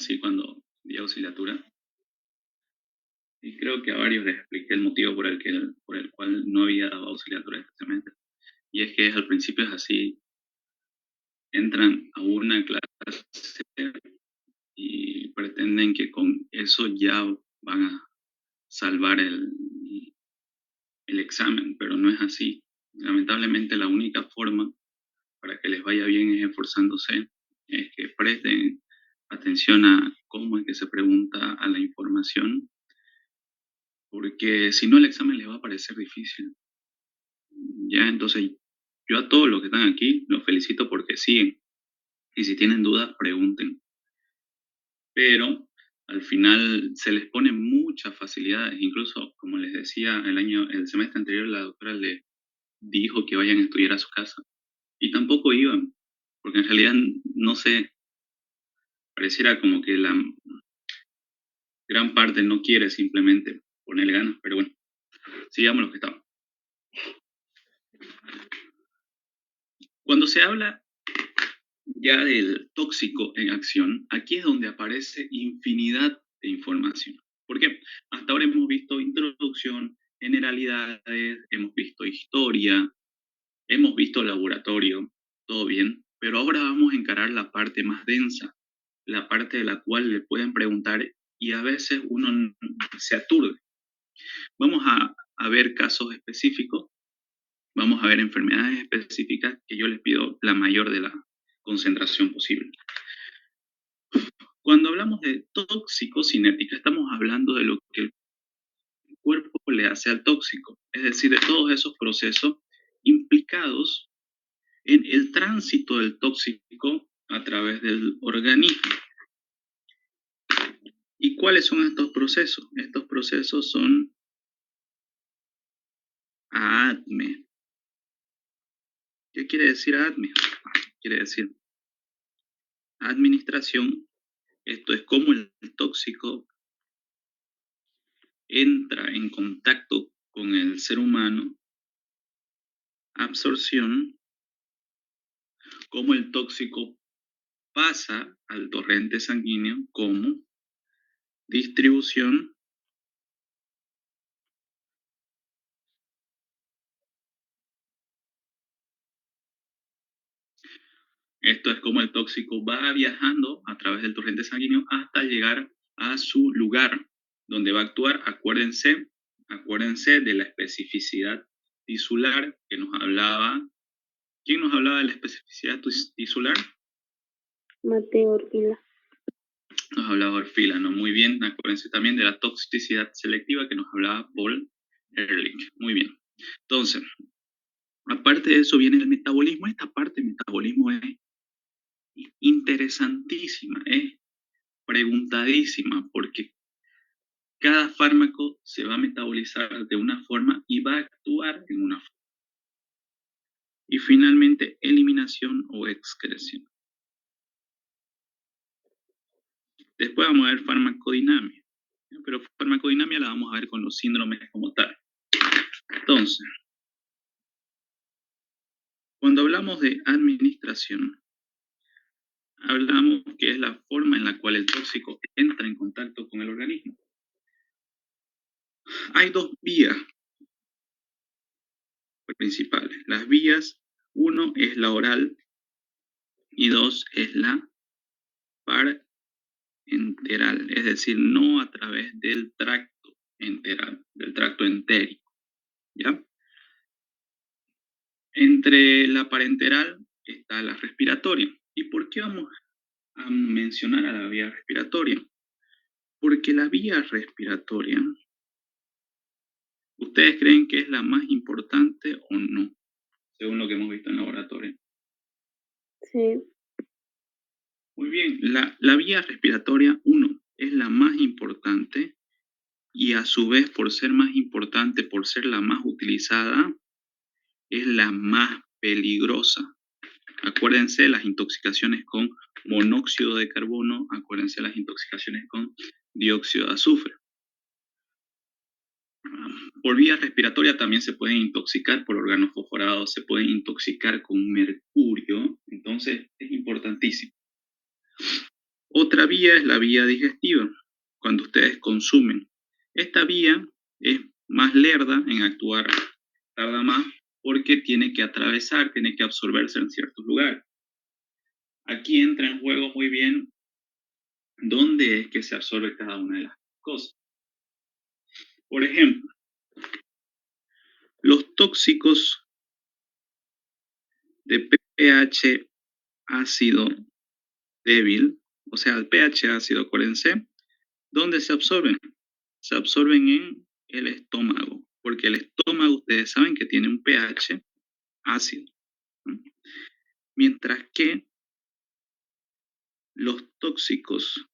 así cuando di auxiliatura, y creo que a varios les expliqué el motivo por el cual no había dado auxiliatura este semestre. Y es que al principio es así, entran a una clase y pretenden que con eso ya van a salvar el examen, pero no es así. Lamentablemente la única forma para que les vaya bien es esforzándose, es que presten atención a cómo es que se pregunta a la información, porque si no el examen les va a parecer difícil. Ya, entonces yo a todos los que están aquí los felicito porque siguen. Y si tienen dudas, pregunten. Pero al final se les ponen muchas facilidades. Incluso, como les decía, el semestre anterior la doctora les dijo que vayan a estudiar a su casa. Y tampoco iban, porque en realidad, no sé, pareciera como que la gran parte no quiere simplemente poner ganas. Pero bueno, sigamos lo que estamos. Cuando se habla ya del tóxico en acción, aquí es donde aparece infinidad de información. Porque hasta ahora hemos visto introducción, generalidades, hemos visto historia, hemos visto laboratorio, todo bien, pero ahora vamos a encarar la parte más densa, la parte de la cual le pueden preguntar y a veces uno se aturde. Vamos a ver casos específicos, vamos a ver enfermedades específicas que yo les pido la mayor de la concentración posible. Cuando hablamos de toxicocinética, estamos hablando de lo que el cuerpo le hace al tóxico, es decir, de todos esos procesos implicados en el tránsito del tóxico a través del organismo. ¿Y cuáles son estos procesos? Estos procesos son ADME. ¿Qué quiere decir ADME? Quiere decir administración. Esto es cómo el tóxico entra en contacto con el ser humano. Absorción, cómo el tóxico pasa al torrente sanguíneo. Como distribución, esto es como el tóxico va viajando a través del torrente sanguíneo hasta llegar a su lugar, donde va a actuar. Acuérdense de la especificidad tisular que nos hablaba. ¿Quién nos hablaba de la especificidad tisular? Mateo Orfila. Nos hablaba Orfila, ¿no? Muy bien. Acuérdense también de la toxicidad selectiva que nos hablaba Paul Ehrlich. Muy bien. Entonces, aparte de eso viene el metabolismo. Esta parte del metabolismo es interesantísima, es preguntadísima, porque cada fármaco se va a metabolizar de una forma y va a actuar en una forma. Y finalmente, eliminación o excreción. Después vamos a ver farmacodinamia, pero farmacodinamia la vamos a ver con los síndromes como tal. Entonces, cuando hablamos de administración, hablamos que es la forma en la cual el tóxico entra en contacto con el organismo. Hay dos vías principales. Las vías, uno es la oral y dos es la parenteral, es decir, no a través del tracto enteral, del tracto entérico, ¿ya? Entre la parenteral está la respiratoria. ¿Y por qué vamos a mencionar a la vía respiratoria? Porque la vía respiratoria, ¿ustedes creen que es la más importante o no? Según lo que hemos visto en laboratorio. Sí. Muy bien, la vía respiratoria, uno, es la más importante y a su vez, por ser más importante, por ser la más utilizada, es la más peligrosa. Acuérdense las intoxicaciones con monóxido de carbono, acuérdense las intoxicaciones con dióxido de azufre. Por vía respiratoria también se pueden intoxicar por órganos fosforados, se pueden intoxicar con mercurio, entonces es importantísimo. otra vía es la vía digestiva, cuando ustedes consumen. Esta vía es más lerda en actuar, tarda más porque tiene que atravesar, tiene que absorberse en ciertos lugares. Aquí entra en juego muy bien dónde es que se absorbe cada una de las cosas. Por ejemplo, los tóxicos de pH ácido débil, o sea, el pH ácido, acuérdense, ¿dónde se absorben? Se absorben en el estómago, porque el estómago ustedes saben que tiene un pH ácido, ¿no? Mientras que los tóxicos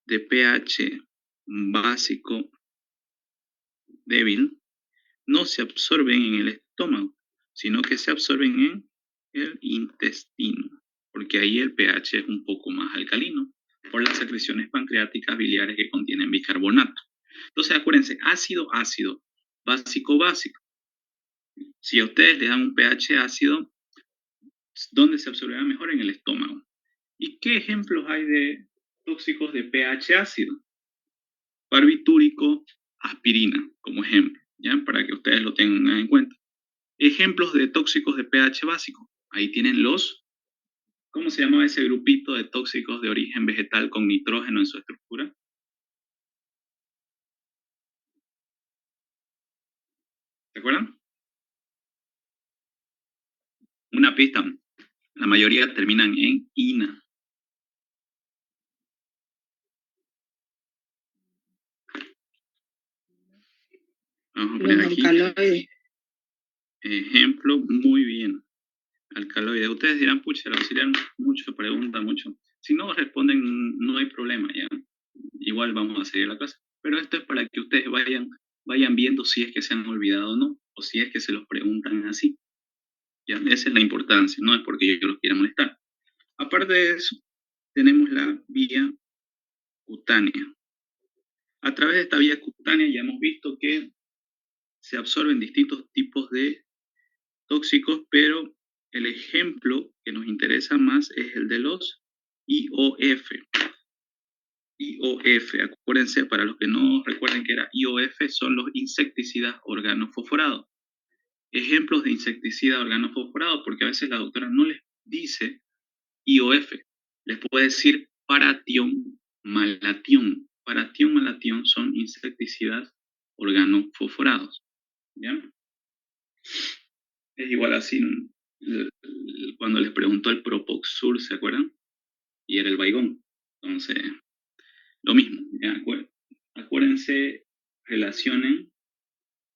de pH básico débil no se absorben en el estómago, sino que se absorben en el intestino, porque ahí el pH es un poco más alcalino por las secreciones pancreáticas biliares que contienen bicarbonato. Entonces acuérdense, ácido, ácido, básico, básico. Si a ustedes le dan un pH ácido, ¿dónde se absorberá mejor? En el estómago. ¿Y qué ejemplos hay de tóxicos de pH ácido? Barbitúrico, aspirina, como ejemplo, ¿ya? Para que ustedes lo tengan en cuenta. Ejemplos de tóxicos de pH básico. Ahí tienen ¿cómo se llamaba ese grupito de tóxicos de origen vegetal con nitrógeno en su estructura? ¿Se acuerdan? Una pista. La mayoría terminan en ina. Vamos a poner Los aquí. alcaloides. Ejemplo, muy bien. Alcaloides. Ustedes dirán, pucha, el auxiliar mucho, pregunta mucho. Si no responden, no hay problema, ya. Igual vamos a seguir la clase. Pero esto es para que ustedes vayan viendo si es que se han olvidado o no, o si es que se los preguntan así. Ya, esa es la importancia, no es porque yo los quiera molestar. Aparte de eso, tenemos la vía cutánea. A través de esta vía cutánea ya hemos visto que se absorben distintos tipos de tóxicos, pero el ejemplo que nos interesa más es el de los IOF. IOF, acuérdense, para los que no recuerden que era IOF, son los insecticidas organofosforados. Ejemplos de insecticida organofosforado, porque a veces la doctora no les dice IOF, les puede decir paratión, malatión. Paratión, malatión son insecticidas organofosforados, ¿ya? Es igual así, cuando les preguntó el Propoxur, ¿se acuerdan? Y era el Baigón. Entonces, lo mismo, ¿ya? Acuérdense, relacionen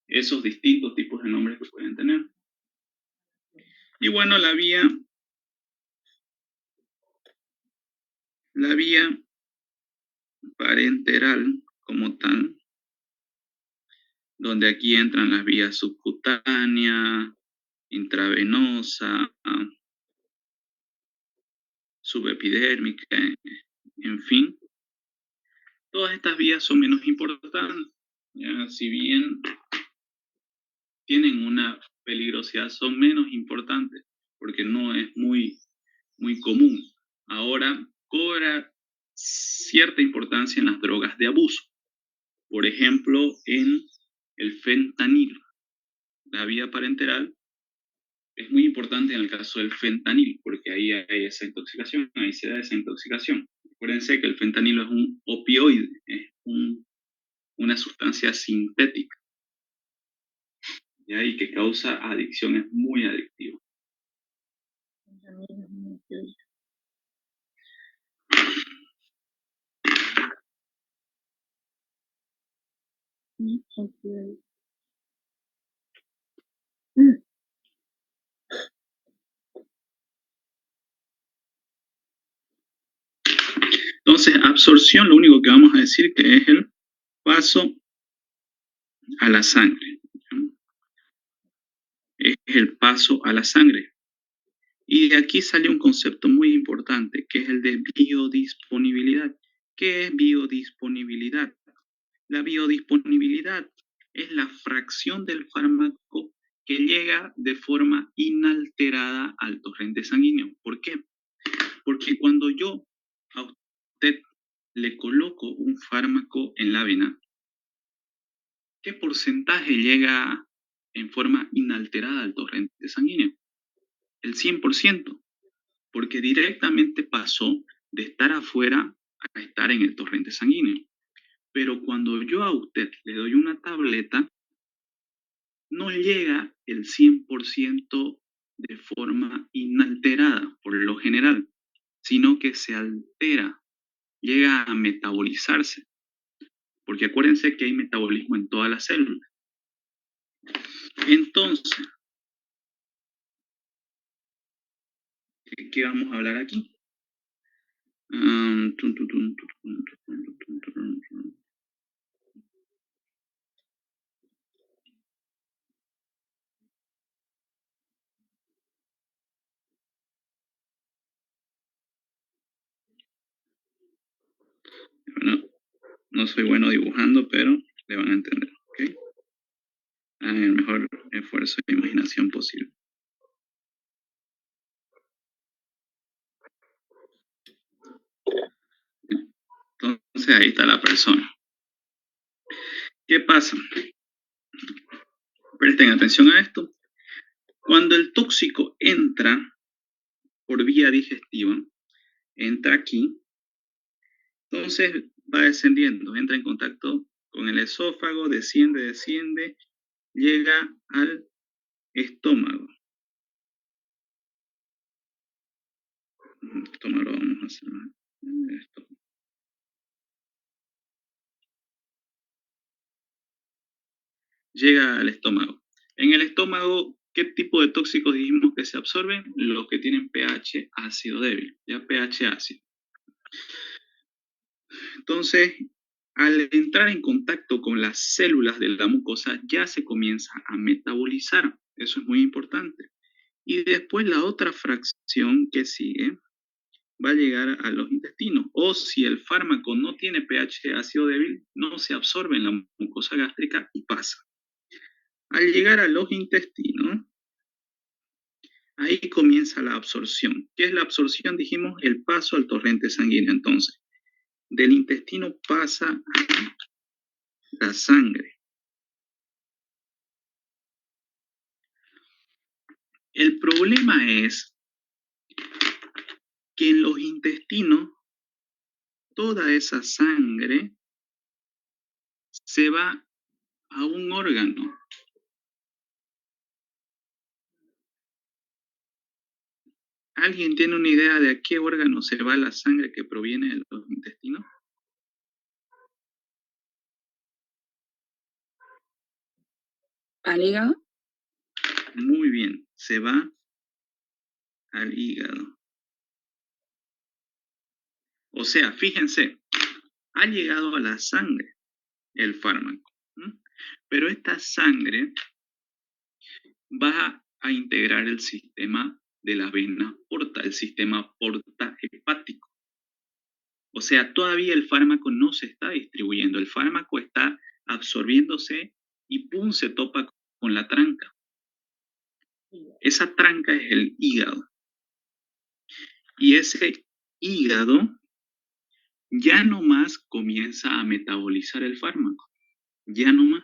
esos distintos tipos de nombres que pueden tener. Y bueno, la vía parenteral como tal, donde aquí entran las vías subcutánea, intravenosa, subepidérmica, en fin. Todas estas vías son menos importantes, ¿ya? Si bien tienen una peligrosidad, son menos importantes, porque no es muy común. Ahora cobra cierta importancia en las drogas de abuso. Por ejemplo, en el fentanilo. La vía parenteral es muy importante en el caso del fentanil, porque ahí hay esa intoxicación, ahí se da esa intoxicación. Acuérdense que el fentanilo es un opioide, es una sustancia sintética, ¿ya? Y que causa adicción, es muy adictivo. Entonces, absorción, lo único que vamos a decir que es el paso a la sangre. Es el paso a la sangre. Y de aquí sale un concepto muy importante, que es el de biodisponibilidad. ¿Qué es biodisponibilidad? La biodisponibilidad es la fracción del fármaco que llega de forma inalterada al torrente sanguíneo. ¿Por qué? Porque cuando yo a coloco un fármaco en la vena, ¿qué porcentaje llega en forma inalterada al torrente sanguíneo? El 100%, porque directamente pasó de estar afuera a estar en el torrente sanguíneo. Pero cuando yo a usted le doy una tableta, no llega el 100% de forma inalterada, por lo general, sino que se altera, llega a metabolizarse, porque acuérdense que hay metabolismo en todas las células. Entonces, ¿qué vamos a hablar aquí? Bueno, no soy bueno dibujando, pero le van a entender, ¿ok? Hagan el mejor esfuerzo de imaginación posible. Entonces ahí está la persona. ¿Qué pasa? Presten atención a esto. Cuando el tóxico entra por vía digestiva, entra aquí, entonces va descendiendo, entra en contacto con el esófago, desciende, llega al estómago. Estómago vamos a hacer esto. Llega al estómago. En el estómago, ¿qué tipo de tóxicos dijimos que se absorben? Los que tienen pH ácido débil, ya pH ácido. Entonces, al entrar en contacto con las células de la mucosa, ya se comienza a metabolizar. Eso es muy importante. Y después la otra fracción que sigue va a llegar a los intestinos. O si el fármaco no tiene pH ácido débil, no se absorbe en la mucosa gástrica y pasa. Al llegar a los intestinos, ahí comienza la absorción. ¿Qué es la absorción? Dijimos el paso al torrente sanguíneo. Entonces, del intestino pasa a la sangre. El problema es que en los intestinos toda esa sangre se va a un órgano. ¿Alguien tiene una idea de a qué órgano se va la sangre que proviene de los intestinos? ¿Al hígado? Muy bien, se va al hígado. O sea, fíjense, ha llegado a la sangre el fármaco, ¿m? Pero esta sangre va a integrar el sistema de la vena porta, el sistema porta hepático. O sea, todavía el fármaco no se está distribuyendo, el fármaco está absorbiéndose y ¡pum! Se topa con la tranca. Esa tranca es el hígado. Y ese hígado ya no más comienza a metabolizar el fármaco. Ya no más.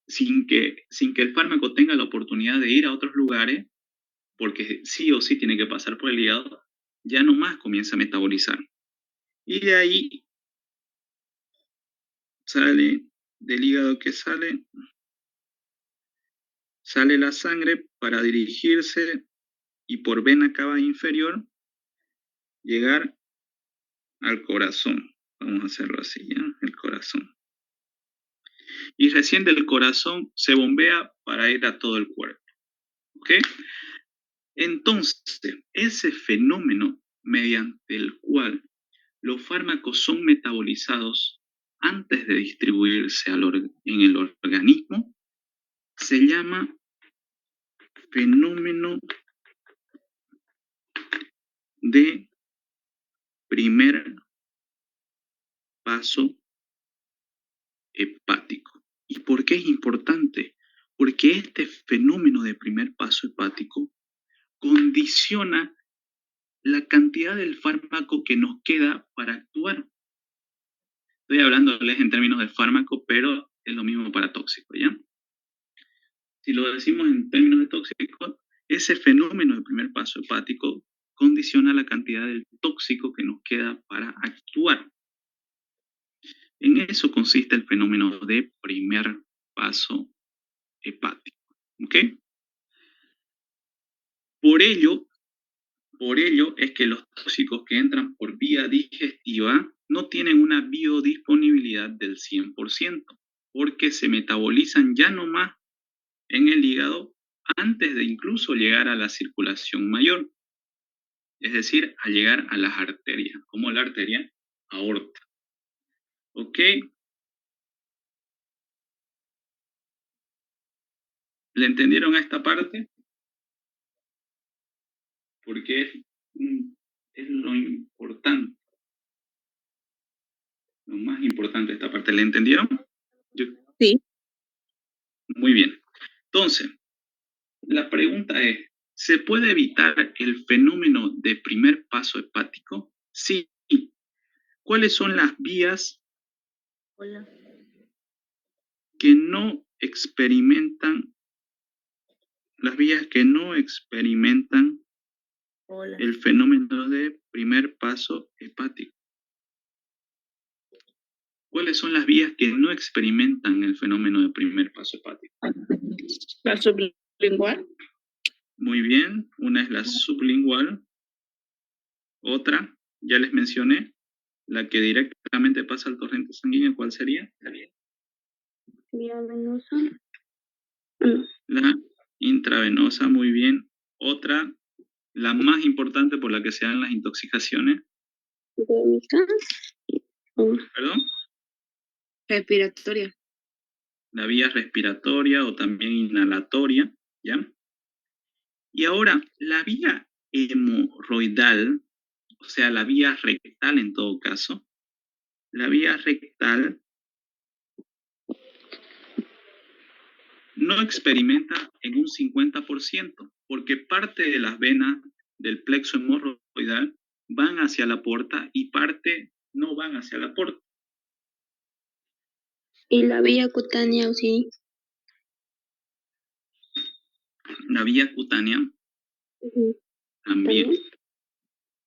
Sin que el fármaco tenga la oportunidad de ir a otros lugares, porque sí o sí tiene que pasar por el hígado, ya no más comienza a metabolizar. Y de ahí sale, del hígado que sale la sangre para dirigirse y por vena cava inferior llegar al corazón. Vamos a hacerlo así, ¿ya? El corazón. Y recién del corazón se bombea para ir a todo el cuerpo. ¿Ok? Entonces, ese fenómeno mediante el cual los fármacos son metabolizados antes de distribuirse en el organismo se llama fenómeno de primer paso hepático. ¿Y por qué es importante? Porque este fenómeno de primer paso hepático condiciona la cantidad del fármaco que nos queda para actuar. Estoy hablándoles en términos de fármaco, pero es lo mismo para tóxico, ¿ya? Si lo decimos en términos de tóxico, ese fenómeno del primer paso hepático condiciona la cantidad del tóxico que nos queda para actuar. En eso consiste el fenómeno de primer paso hepático. ¿Ok? Por ello es que los tóxicos que entran por vía digestiva no tienen una biodisponibilidad del 100%, porque se metabolizan ya nomás en el hígado antes de incluso llegar a la circulación mayor, es decir, al llegar a las arterias, como la arteria aorta. ¿Ok? ¿Le entendieron a esta parte? Porque es lo importante, lo más importante de esta parte. ¿Le entendieron? Sí. Muy bien. Entonces, la pregunta es, ¿se puede evitar el fenómeno de primer paso hepático? Sí. ¿Cuáles son las vías que no experimentan el fenómeno de primer paso hepático? ¿Cuáles son las vías que no experimentan el fenómeno de primer paso hepático? La sublingual. Muy bien, una es la sublingual, otra, ya les mencioné, la que directamente pasa al torrente sanguíneo, ¿cuál sería? Vía venosa. La intravenosa, muy bien. Otra, la más importante por la que se dan las intoxicaciones. Crónica. ¿Perdón? Respiratoria. La vía respiratoria o también inhalatoria, ¿ya? Y ahora, la vía hemorroidal, o sea, la vía rectal en todo caso, la vía rectal no experimenta en un 50%, porque parte de las venas del plexo hemorroidal van hacia la porta y parte no van hacia la porta. Y la vía cutánea, sí. La vía cutánea también.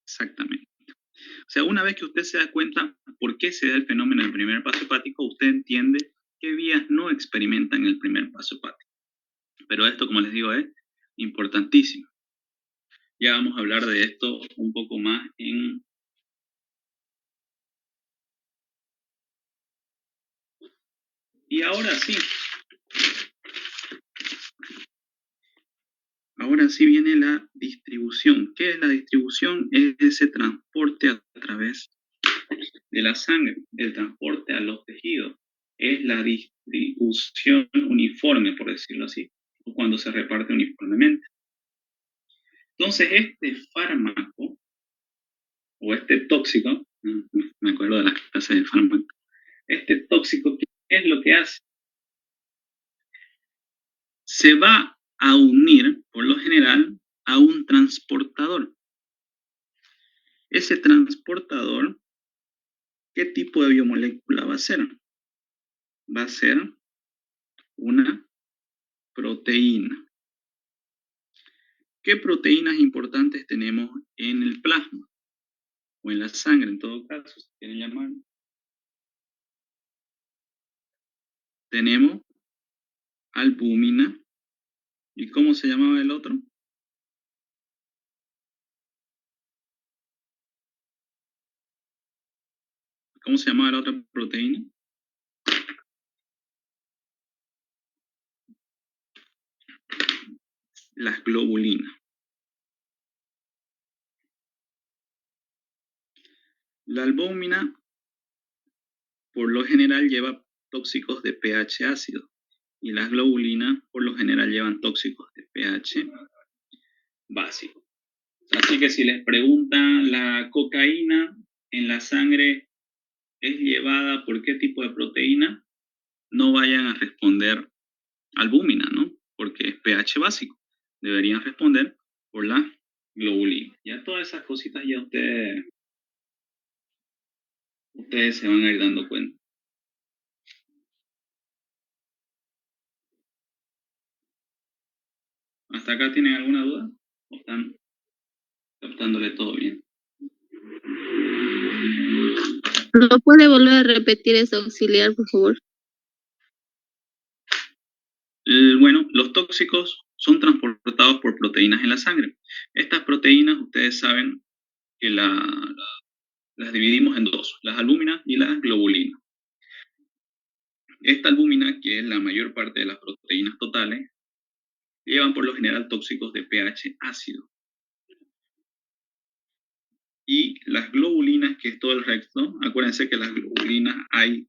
Exactamente. O sea, una vez que usted se da cuenta por qué se da el fenómeno del primer paso hepático, usted entiende qué vías no experimentan el primer paso hepático. Pero esto, como les digo, es importantísimo. Ya vamos a hablar de esto un poco más en... Y ahora sí. Ahora sí viene la distribución. ¿Qué es la distribución? Es ese transporte a través de la sangre, el transporte a los tejidos. Es la distribución uniforme, por decirlo así, o cuando se reparte uniformemente. Entonces, este fármaco, o este tóxico, me acuerdo de las clases de fármaco, este tóxico, ¿qué es lo que hace? Se va a unir, por lo general, a un transportador. Ese transportador, ¿qué tipo de biomolécula va a ser? Va a ser una proteína. ¿Qué proteínas importantes tenemos en el plasma? O en la sangre, en todo caso, si quieren llamar. Tenemos albúmina. ¿Y cómo se llamaba el otro? ¿Cómo se llamaba la otra proteína? Las globulinas. La albúmina, por lo general, lleva tóxicos de pH ácido. Y las globulinas, por lo general, llevan tóxicos de pH básico. Así que si les preguntan, ¿la cocaína en la sangre es llevada por qué tipo de proteína? No vayan a responder albúmina, ¿no? Porque es pH básico. Deberían responder por la globulina. Ya todas esas cositas ya ustedes se van a ir dando cuenta. ¿Hasta acá tienen alguna duda? ¿O están captándole todo bien? ¿No puede volver a repetir ese auxiliar, por favor? Bueno, los tóxicos son transportados por proteínas en la sangre. Estas proteínas, ustedes saben que las dividimos en dos, las albúminas y las globulinas. Esta albúmina, que es la mayor parte de las proteínas totales, llevan por lo general tóxicos de pH ácido. Y las globulinas, que es todo el resto, acuérdense que las globulinas hay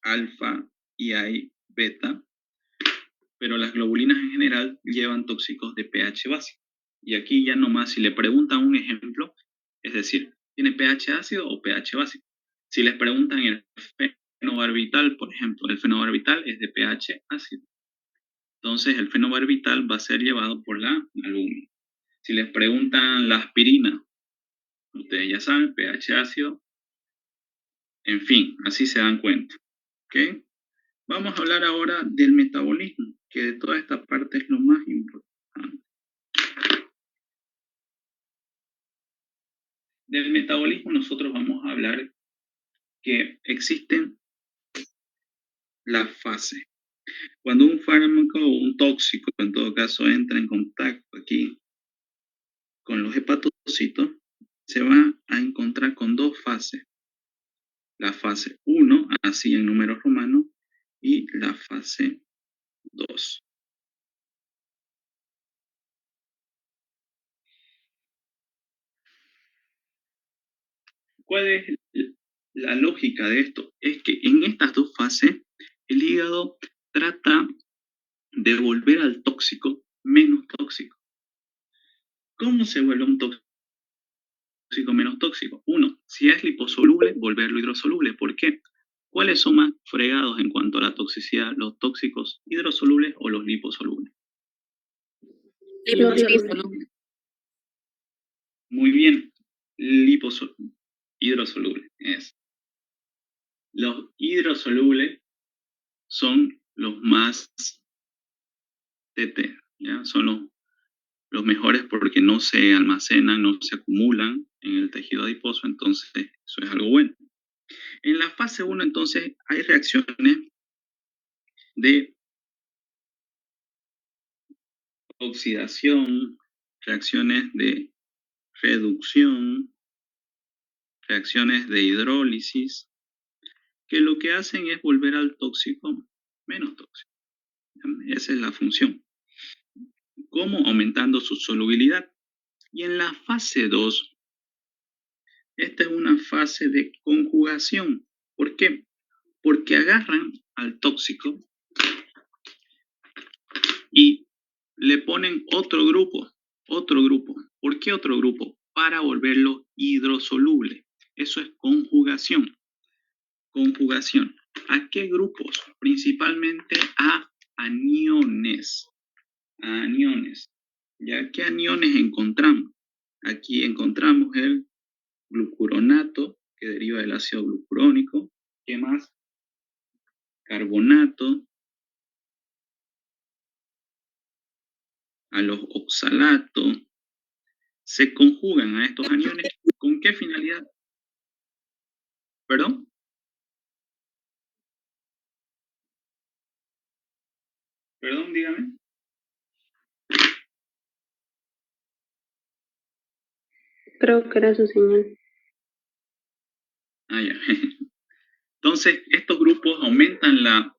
alfa y hay beta, pero las globulinas en general llevan tóxicos de pH básico. Y aquí ya nomás, si le preguntan un ejemplo, es decir, ¿tiene pH ácido o pH básico? Si les preguntan el fenobarbital, por ejemplo, el fenobarbital es de pH ácido. Entonces, el fenobarbital va a ser llevado por la albúmina. Si les preguntan la aspirina, ustedes ya saben, pH ácido. En fin, así se dan cuenta. ¿Ok? Vamos a hablar ahora del metabolismo, que de toda esta parte es lo más importante. Del metabolismo nosotros vamos a hablar que existen las fases. Cuando un fármaco o un tóxico, en todo caso, entra en contacto aquí con los hepatocitos, se va a encontrar con dos fases. La fase 1, así en números romanos, y la fase 2. ¿Cuál es la lógica de esto? Es que en estas dos fases, el hígado trata de volver al tóxico menos tóxico. ¿Cómo se vuelve un tóxico menos tóxico? Uno, si es liposoluble, volverlo hidrosoluble. ¿Por qué? ¿Cuáles son más fregados en cuanto a la toxicidad? ¿Los tóxicos hidrosolubles o los liposolubles? Liposoluble. Muy bien, hidrosoluble es. Los hidrosolubles son los más TT, ¿ya? Son los mejores porque no se almacenan, no se acumulan en el tejido adiposo, entonces eso es algo bueno. En la fase 1, entonces, hay reacciones de oxidación, reacciones de reducción, reacciones de hidrólisis, que lo que hacen es volver al tóxico menos tóxico. Esa es la función. ¿Cómo? Aumentando su solubilidad. Y en la fase 2, esta es una fase de conjugación. ¿Por qué? Porque agarran al tóxico y le ponen otro grupo. ¿Por qué otro grupo? Para volverlo hidrosoluble. Eso es conjugación. Conjugación. ¿A qué grupos? Principalmente a aniones. Aniones. ¿Ya qué aniones encontramos? Aquí encontramos el glucuronato, que deriva del ácido glucurónico. ¿Qué más? Carbonato. A los oxalatos. Se conjugan a estos aniones. ¿Con qué finalidad? ¿Perdón? Perdón, dígame. Creo que era su señal. Ah, ya. Entonces, estos grupos aumentan la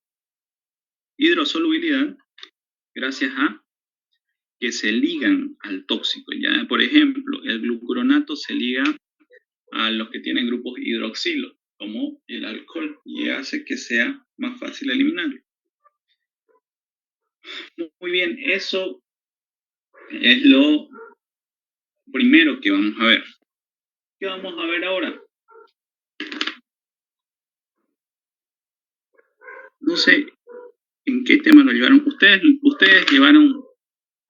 hidrosolubilidad gracias a que se ligan al tóxico. ¿Ya? Por ejemplo, el glucuronato se liga a los que tienen grupos hidroxilo, como el alcohol, y hace que sea más fácil eliminarlo. Muy bien, eso es lo primero que vamos a ver. ¿Qué vamos a ver ahora? No sé en qué tema lo llevaron. Ustedes llevaron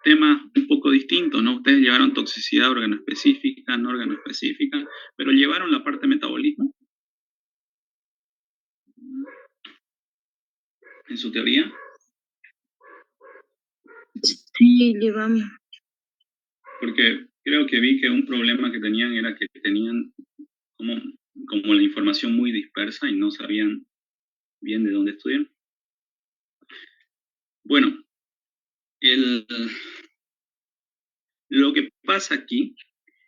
temas un poco distintos, ¿no? Ustedes llevaron toxicidad organoespecífica, no organoespecífica, pero llevaron la parte de metabolismo en su teoría. Sí, llevamos. Porque creo que vi que un problema que tenían era que tenían como la información muy dispersa y no sabían bien de dónde estudiar. Bueno, lo que pasa aquí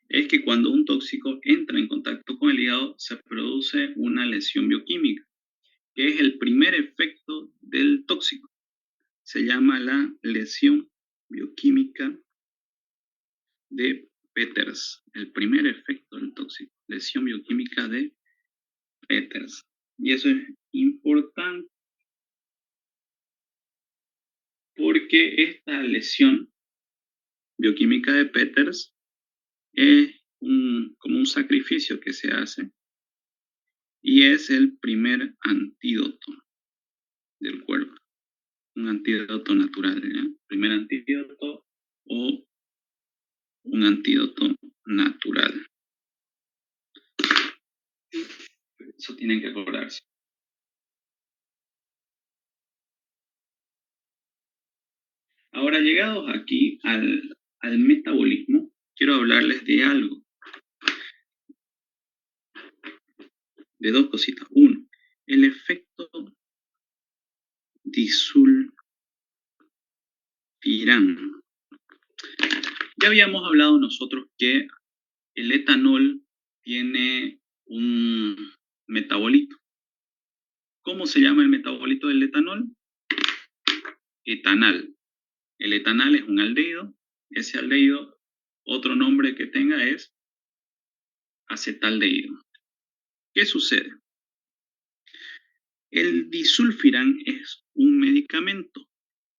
es que cuando un tóxico entra en contacto con el hígado se produce una lesión bioquímica, que es el primer efecto del tóxico. Se llama la lesión bioquímica de Peters, el primer efecto del tóxico, lesión bioquímica de Peters. Y eso es importante porque esta lesión bioquímica de Peters es como un sacrificio que se hace y es el primer antídoto del cuerpo, un antídoto natural, ¿ya? Primer antídoto o un antídoto natural. Eso tienen que acordarse. Ahora, llegados aquí al metabolismo, quiero hablarles de algo. De dos cositas. Uno, el efecto disulfirán. Ya habíamos hablado nosotros que el etanol tiene un metabolito. ¿Cómo se llama el metabolito del etanol? Etanal. El etanal es un aldehído. Ese aldehído, otro nombre que tenga es acetaldehído. ¿Qué sucede? El disulfirán es un medicamento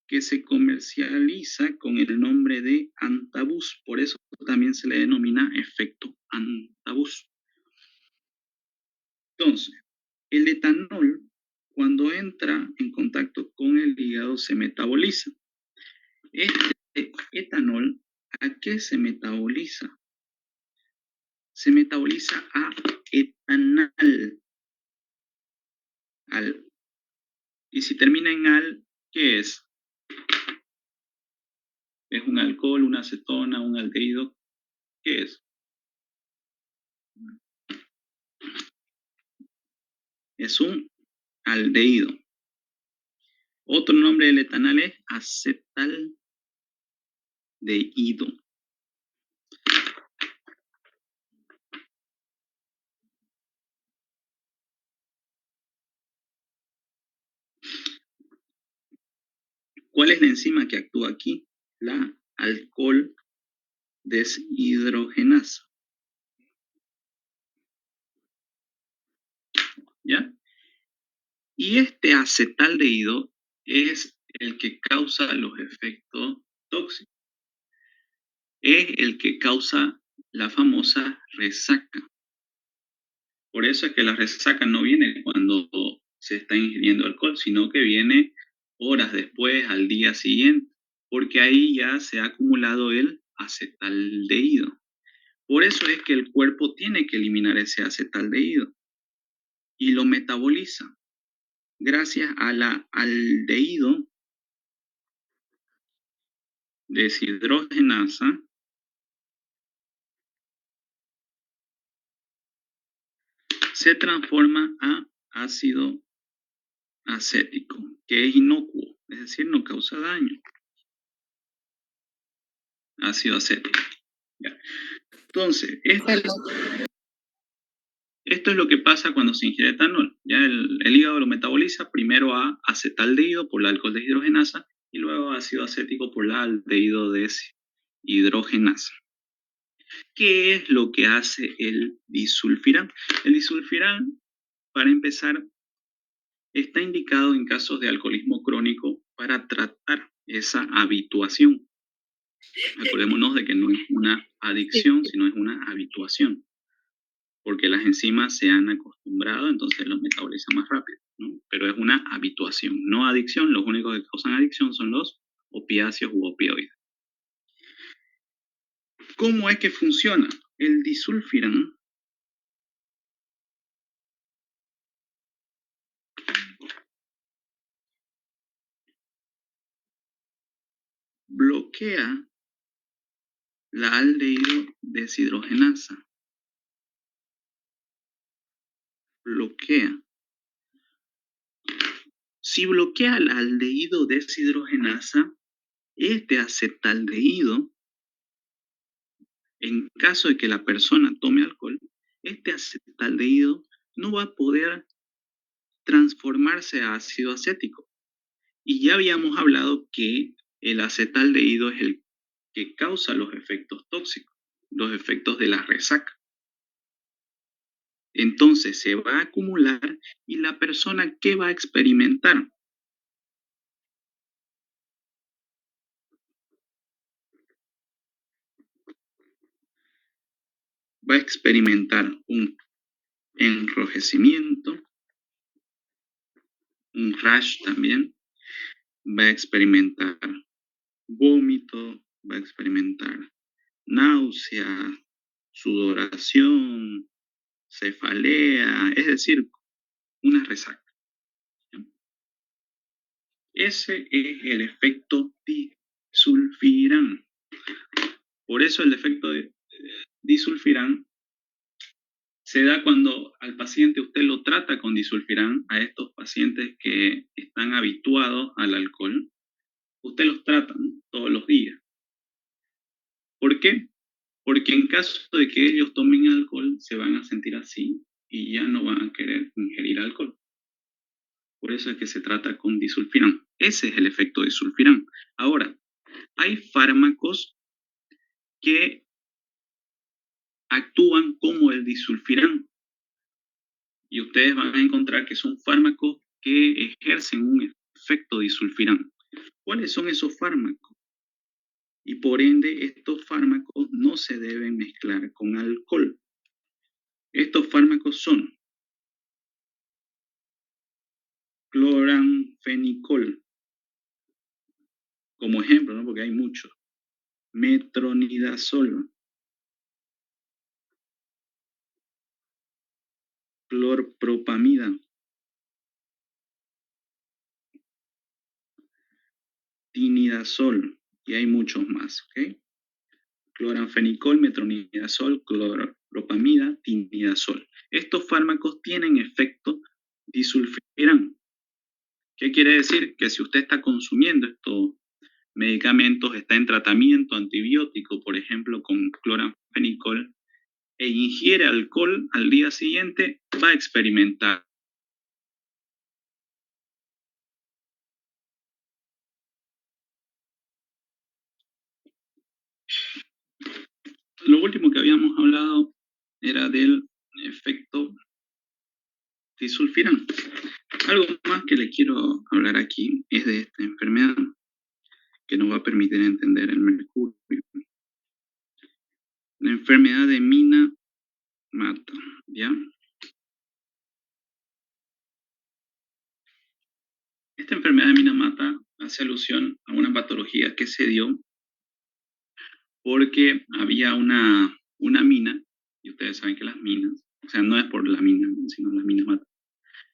que se comercializa con el nombre de antabus. Por eso también se le denomina efecto antabus. Entonces, el etanol, cuando entra en contacto con el hígado, se metaboliza. Este etanol, ¿a qué se metaboliza? Se metaboliza a etanal. Y si termina en al, ¿qué es? ¿Es un alcohol, una acetona, un aldehído? ¿Qué es? Es un aldehído. Otro nombre del etanal es acetaldehído. ¿Cuál es la enzima que actúa aquí? La alcohol deshidrogenasa. ¿Ya? Y este acetaldehído es el que causa los efectos tóxicos. Es el que causa la famosa resaca. Por eso es que la resaca no viene cuando se está ingiriendo alcohol, sino que viene horas después, al día siguiente, porque ahí ya se ha acumulado el acetaldehído. Por eso es que el cuerpo tiene que eliminar ese acetaldehído y lo metaboliza. Gracias a la aldehído deshidrogenasa, se transforma a ácido acético, que es inocuo, es decir, no causa daño. Ácido acético. Ya. Entonces, esto es lo que pasa cuando se ingiere etanol. Ya el hígado lo metaboliza primero a acetaldehído por la alcohol deshidrogenasa y luego a ácido acético por la aldehído deshidrogenasa. ¿Qué es lo que hace el disulfirán? El disulfirán, para empezar, está indicado en casos de alcoholismo crónico para tratar esa habituación. Acordémonos de que no es una adicción, sino es una habituación, porque las enzimas se han acostumbrado, entonces los metabolizan más rápido, ¿no? Pero es una habituación, no adicción. Los únicos que causan adicción son los opiáceos u opioides. ¿Cómo es que funciona? El disulfiram bloquea la aldehído deshidrogenasa. Bloquea. Si bloquea la aldehído deshidrogenasa, este acetaldehído, en caso de que la persona tome alcohol, este acetaldehído no va a poder transformarse a ácido acético. Y ya habíamos hablado que el acetaldehído es el que causa los efectos tóxicos, los efectos de la resaca. Entonces se va a acumular y la persona, ¿qué va a experimentar? Va a experimentar un enrojecimiento, un rash también, va a experimentar vómito, va a experimentar náusea, sudoración, cefalea, es decir, una resaca. Ese es el efecto disulfiram. Por eso el efecto de disulfiram se da cuando al paciente usted lo trata con disulfiram, a estos pacientes que están habituados al alcohol, usted los trata, ¿no?, todos los días. ¿Por qué? Porque en caso de que ellos tomen alcohol, se van a sentir así y ya no van a querer ingerir alcohol. Por eso es que se trata con disulfiram. Ese es el efecto de disulfiram. Ahora, hay fármacos que actúan como el disulfiram. Y ustedes van a encontrar que son fármacos que ejercen un efecto disulfiram. ¿Cuáles son esos fármacos? Y por ende, estos fármacos no se deben mezclar con alcohol. Estos fármacos son cloranfenicol, como ejemplo, ¿no?, porque hay muchos. Metronidazol, clorpropamida, tinidazol, y hay muchos más, ¿ok? Cloranfenicol, metronidazol, clorpropamida, tinidazol. Estos fármacos tienen efecto disulfiram. ¿Qué quiere decir? Que si usted está consumiendo estos medicamentos, está en tratamiento antibiótico, por ejemplo, con cloranfenicol, e ingiere alcohol al día siguiente, va a experimentar. Lo último que habíamos hablado era del efecto disulfiram. Algo más que le quiero hablar aquí es de esta enfermedad que nos va a permitir entender el mercurio. La enfermedad de Mina-Mata, ¿ya? Esta enfermedad de Mina-Mata hace alusión a una patología que se dio porque había una mina, y ustedes saben que las minas, o sea, no es por la mina, sino la Mina-Mata,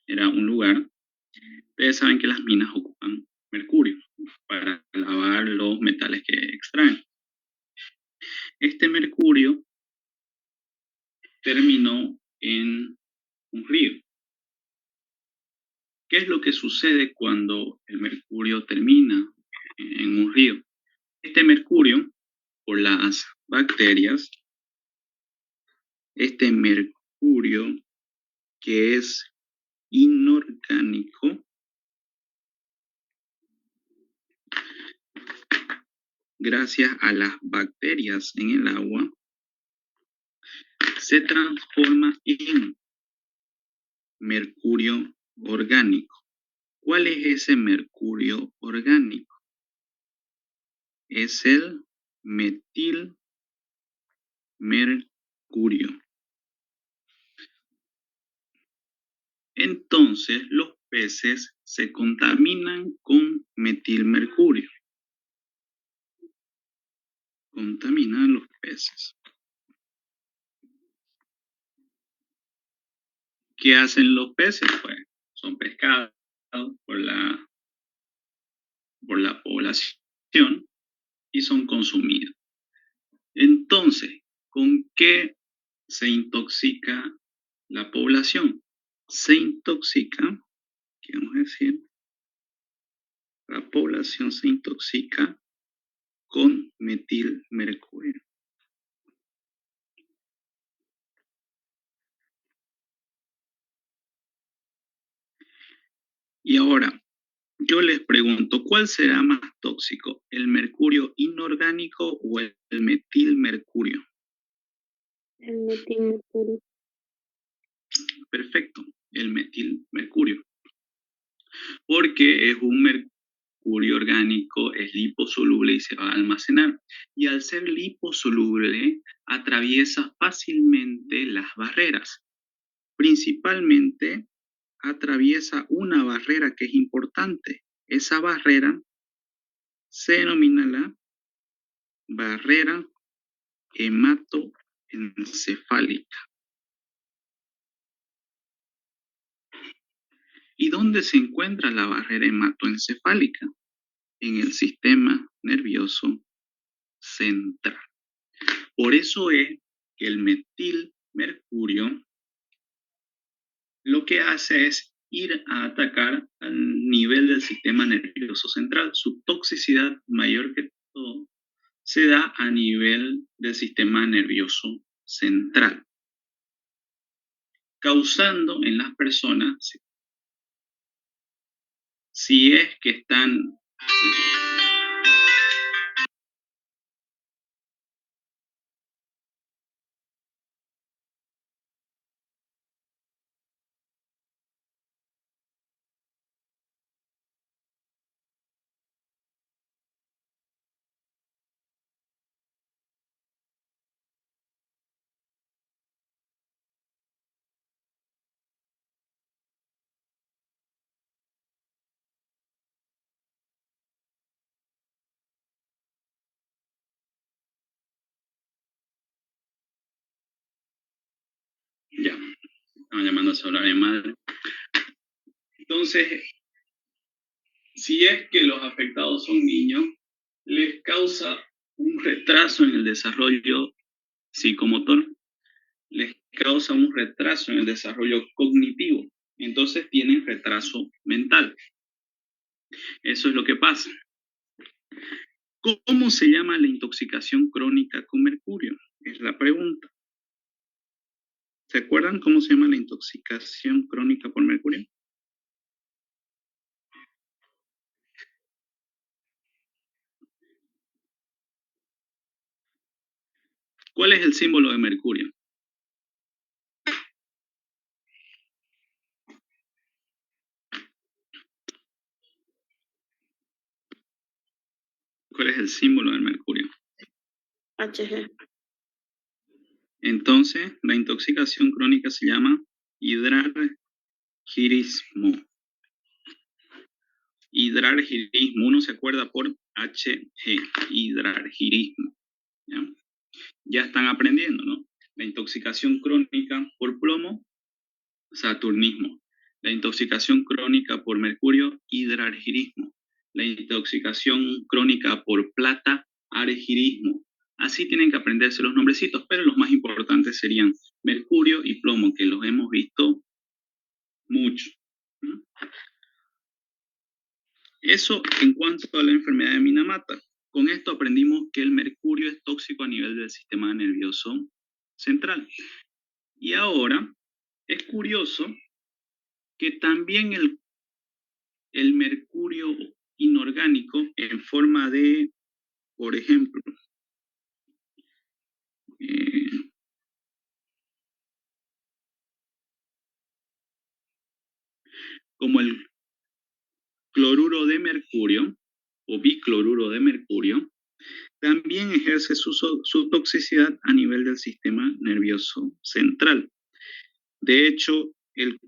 era un lugar. Ustedes saben que las minas ocupan mercurio para lavar los metales que extraen. Este mercurio terminó en un río. ¿Qué es lo que sucede cuando el mercurio termina en un río? Este mercurio, por las bacterias, este mercurio que es inorgánico, gracias a las bacterias en el agua, se transforma en mercurio orgánico. ¿Cuál es ese mercurio orgánico? Es el metilmercurio. Entonces, los peces se contaminan con metilmercurio. Contaminan los peces. ¿Qué hacen los peces? Pues son pescados por la población y son consumidos. Entonces, ¿con qué se intoxica la población? Se intoxica, ¿qué vamos a decir? La población se intoxica con metilmercurio. Y ahora, yo les pregunto, ¿cuál será más tóxico? ¿El mercurio inorgánico o el metilmercurio? El metilmercurio. Perfecto, el metilmercurio. Porque es un mercurio orgánico, es liposoluble y se va a almacenar. Y al ser liposoluble, atraviesa fácilmente las barreras. Principalmente, atraviesa una barrera que es importante. Esa barrera se denomina la barrera hematoencefálica. ¿Y dónde se encuentra la barrera hematoencefálica? En el sistema nervioso central. Por eso es que el metilmercurio lo que hace es ir a atacar al nivel del sistema nervioso central. Su toxicidad mayor que todo se da a nivel del sistema nervioso central, causando en las personas, si es que están ya, estaban llamando a celular de madre. Entonces, si es que los afectados son niños, les causa un retraso en el desarrollo psicomotor, les causa un retraso en el desarrollo cognitivo. Entonces tienen retraso mental. Eso es lo que pasa. ¿Cómo se llama la intoxicación crónica con mercurio? Es la pregunta. ¿Se acuerdan cómo se llama la intoxicación crónica por mercurio? ¿Cuál es el símbolo de mercurio? ¿Cuál es el símbolo del mercurio? HG. Entonces, la intoxicación crónica se llama hidrargirismo. Hidrargirismo, uno se acuerda por HG, hidrargirismo. ¿Ya? Ya están aprendiendo, ¿no? La intoxicación crónica por plomo, saturnismo. La intoxicación crónica por mercurio, hidrargirismo. La intoxicación crónica por plata, argirismo. Así tienen que aprenderse los nombrecitos, pero los más importantes serían mercurio y plomo, que los hemos visto mucho. ¿No? Eso en cuanto a la enfermedad de Minamata. Con esto aprendimos que el mercurio es tóxico a nivel del sistema nervioso central. Y ahora es curioso que también el mercurio inorgánico en forma de, por ejemplo, eh, como el cloruro de mercurio o bicloruro de mercurio, también ejerce su toxicidad a nivel del sistema nervioso central. De hecho, el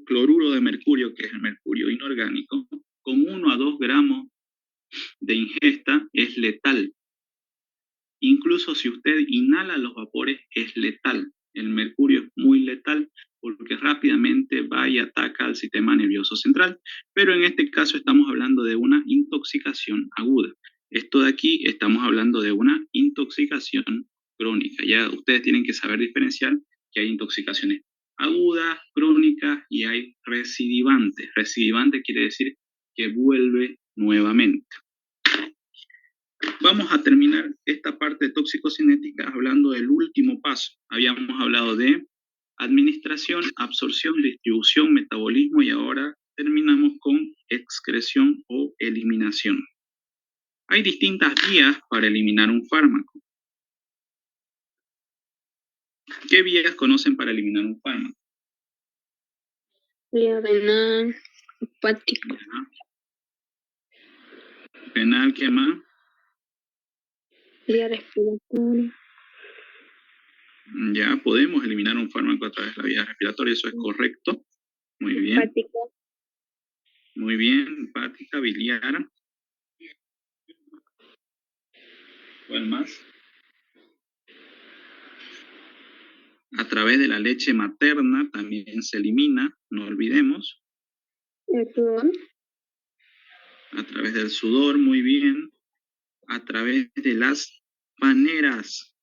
cloruro de mercurio, que es el mercurio inorgánico, con 1 a 2 gramos de ingesta es letal. Incluso si usted inhala los vapores, es letal. El mercurio es muy letal porque rápidamente va y ataca al sistema nervioso central. Pero en este caso estamos hablando de una intoxicación aguda. Esto de aquí estamos hablando de una intoxicación crónica. Ya ustedes tienen que saber diferenciar que hay intoxicaciones agudas, crónicas y hay recidivantes. Recidivante quiere decir que vuelve nuevamente. Vamos a terminar esta parte de toxicocinética hablando del último paso. Habíamos hablado de administración, absorción, distribución, metabolismo y ahora terminamos con excreción o eliminación. Hay distintas vías para eliminar un fármaco. ¿Qué vías conocen para eliminar un fármaco? Vía renal, hepática. Renal, ¿qué más? Vía respiratoria. Ya podemos eliminar un fármaco a través de la vía respiratoria, eso es correcto. Muy bien. Hepática. Muy bien, hepática, biliar. ¿Cuál más? A través de la leche materna también se elimina, no olvidemos. El sudor. A través del sudor, muy bien. A través de las faneras.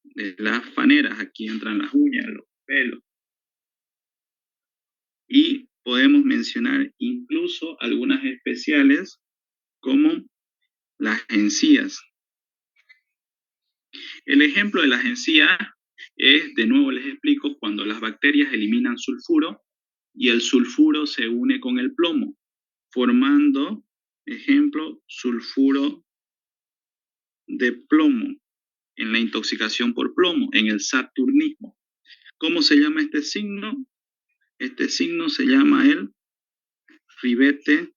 De las faneras, aquí entran las uñas, los pelos. Y podemos mencionar incluso algunas especiales como las encías. El ejemplo de las encías es, de nuevo les explico, cuando las bacterias eliminan sulfuro y el sulfuro se une con el plomo, formando, ejemplo, sulfuro de plomo en la intoxicación por plomo, en el saturnismo. ¿Cómo se llama este signo? Este signo se llama el ribete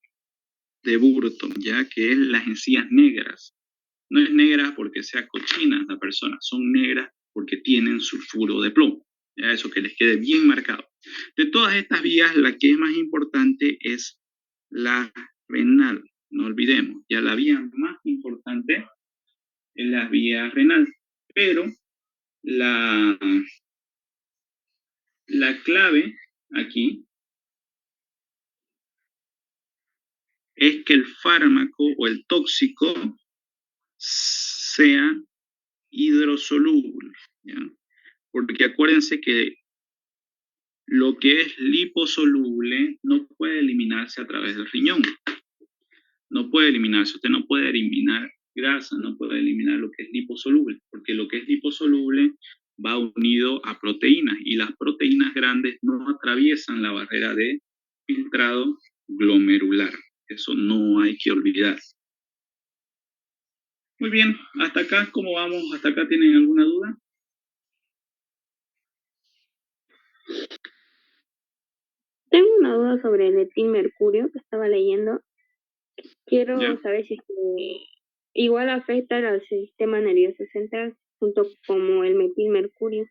de Burton, ya que es las encías negras. No es negra porque sea cochina la persona, son negras porque tienen sulfuro de plomo. Ya eso que les quede bien marcado. De todas estas vías, la que es más importante es la renal. No olvidemos, ya la vía más importante es la vía renal. Pero la clave aquí es que el fármaco o el tóxico sea hidrosoluble, ¿ya? Porque acuérdense que lo que es liposoluble no puede eliminarse a través del riñón. No puede eliminarse. Usted no puede eliminar grasa, no puede eliminar lo que es liposoluble, porque lo que es liposoluble va unido a proteínas y las proteínas grandes no atraviesan la barrera de filtrado glomerular. Eso no hay que olvidar. Muy bien, hasta acá, ¿cómo vamos? ¿Hasta acá tienen alguna duda? Tengo una duda sobre el etilmercurio que estaba leyendo. Quiero ¿Ya? saber si es que igual afecta al sistema nervioso central, junto como el metilmercurio.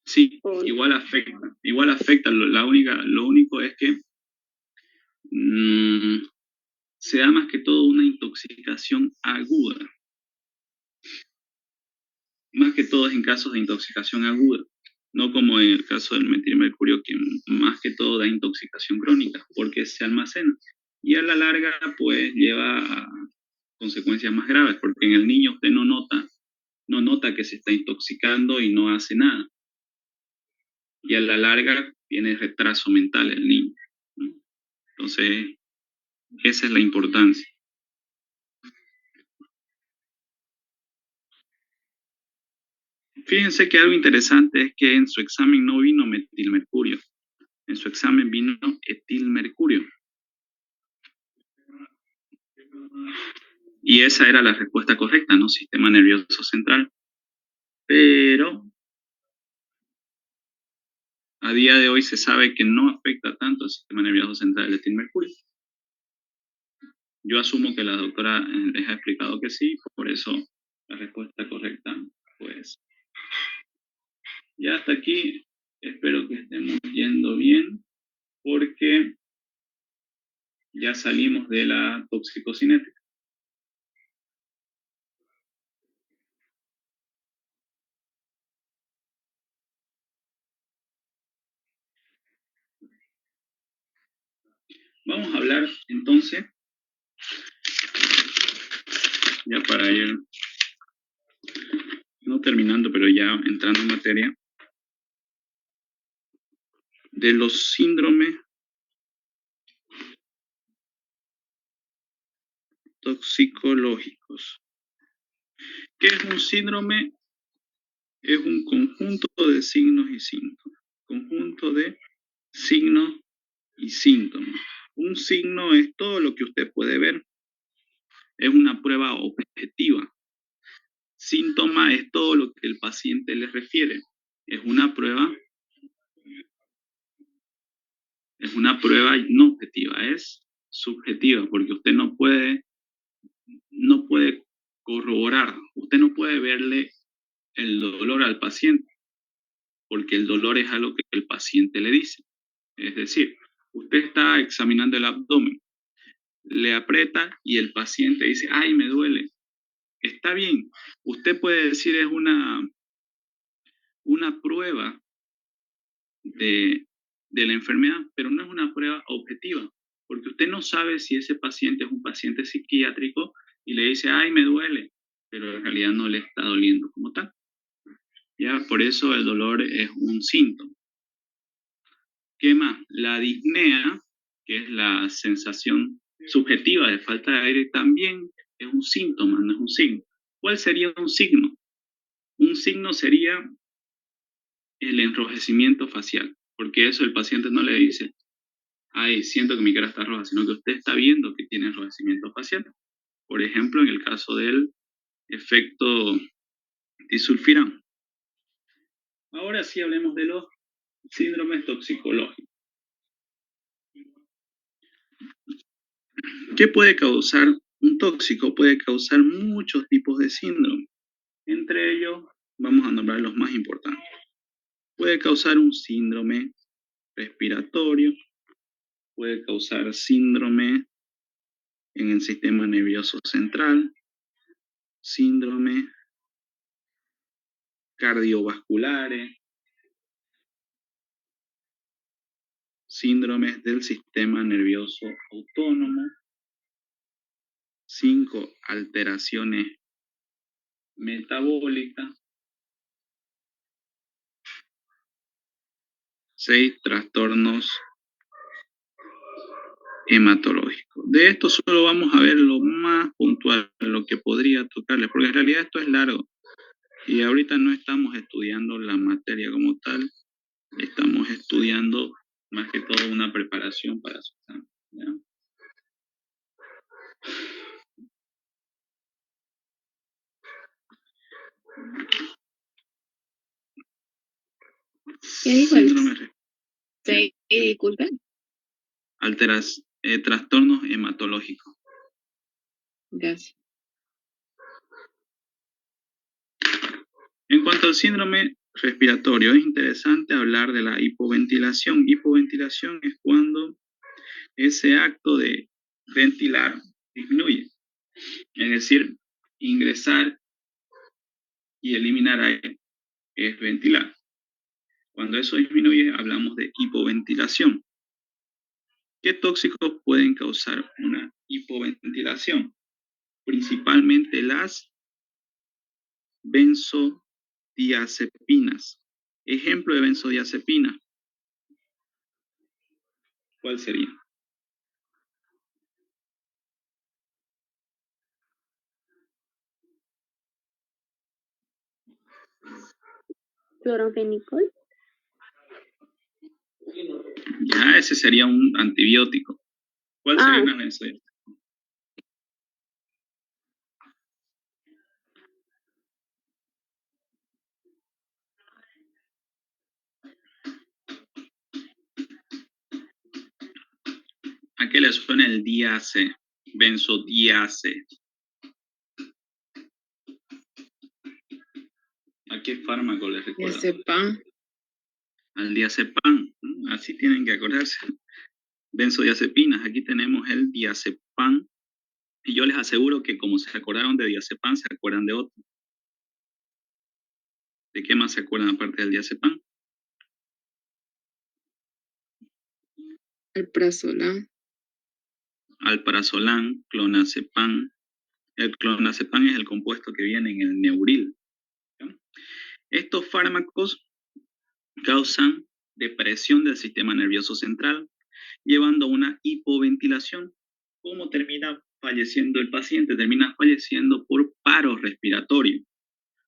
Sí, O igual afecta. Igual afecta. Lo único es que se da más que todo una intoxicación aguda. Más que todo es en casos de intoxicación aguda. No como en el caso del metilmercurio, que más que todo da intoxicación crónica, porque se almacena. Y a la larga, pues, lleva a consecuencias más graves, porque en el niño usted no nota que se está intoxicando y no hace nada. Y a la larga tiene retraso mental el niño, ¿no? Entonces, esa es la importancia. Fíjense que algo interesante es que en su examen no vino metilmercurio, en su examen vino etilmercurio. Y esa era la respuesta correcta, ¿no? Sistema nervioso central. Pero a día de hoy se sabe que no afecta tanto al sistema nervioso central el etilmercurio. Yo asumo que la doctora les ha explicado que sí, por eso la respuesta correcta, pues, ya hasta aquí. Espero que estemos yendo bien, porque ya salimos de la toxicocinética. Vamos a hablar entonces, ya para ir no terminando, pero ya entrando en materia, de los síndromes toxicológicos. ¿Qué es un síndrome? Es un conjunto de signos y síntomas. Conjunto de signos y síntomas. Un signo es todo lo que usted puede ver. Es una prueba objetiva. Síntoma es todo lo que el paciente le refiere. Es una prueba no objetiva, es subjetiva, porque usted no puede corroborar, usted no puede verle el dolor al paciente, porque el dolor es algo que el paciente le dice. Es decir, usted está examinando el abdomen, le aprieta y el paciente dice, ay, me duele. Está bien, usted puede decir es una prueba de, de la enfermedad, pero no es una prueba objetiva, porque usted no sabe si ese paciente es un paciente psiquiátrico y le dice, ay, me duele, pero en realidad no le está doliendo como tal. ¿Ya? Por eso el dolor es un síntoma. ¿Qué más? La disnea, que es la sensación subjetiva de falta de aire, también es un síntoma, no es un signo. ¿Cuál sería un signo? Un signo sería el enrojecimiento facial, porque eso el paciente no le dice, ay, siento que mi cara está roja, sino que usted está viendo que tiene enrojecimiento facial. Por ejemplo, en el caso del efecto disulfiram. Ahora sí hablemos de los síndromes toxicológicos. ¿Qué puede causar un tóxico? Puede causar muchos tipos de síndrome. Entre ellos, vamos a nombrar los más importantes. Puede causar un síndrome respiratorio, puede causar síndrome en el sistema nervioso central, síndrome cardiovasculares, síndromes del sistema nervioso autónomo, 5 alteraciones metabólicas, 6 trastornos hematológicos. De esto solo vamos a ver lo más puntual, lo que podría tocarles, porque en realidad esto es largo y ahorita no estamos estudiando la materia como tal, estamos estudiando más que todo una preparación para su examen, ¿ya? ¿Qué dijo él? Sí, disculpe. Trastornos hematológicos. Gracias. En cuanto al síndrome respiratorio, es interesante hablar de la hipoventilación. Hipoventilación es cuando ese acto de ventilar disminuye. Es decir, ingresar y eliminar aire es ventilar. Cuando eso disminuye, hablamos de hipoventilación. ¿Qué tóxicos pueden causar una hipoventilación? Principalmente las benzodiazepinas. Ejemplo de benzodiazepina, ¿cuál sería? Clorofenicol. Ya, ese sería un antibiótico. ¿Cuál sería una benzodiazepina? ¿A qué le suena el diace? Benzodiace. ¿A qué fármaco le recuerda? Diazepam. Al diazepam. Así tienen que acordarse. Benzodiazepinas. Aquí tenemos el diazepam. Y yo les aseguro que como se acordaron de diazepam, se acuerdan de otro. ¿De qué más se acuerdan aparte del diazepam? El prazolam. alprazolam, clonazepam. El clonazepam es el compuesto que viene en el Neuril. ¿Ya? Estos fármacos causan depresión del sistema nervioso central, llevando a una hipoventilación. ¿Cómo termina falleciendo el paciente? Termina falleciendo por paro respiratorio.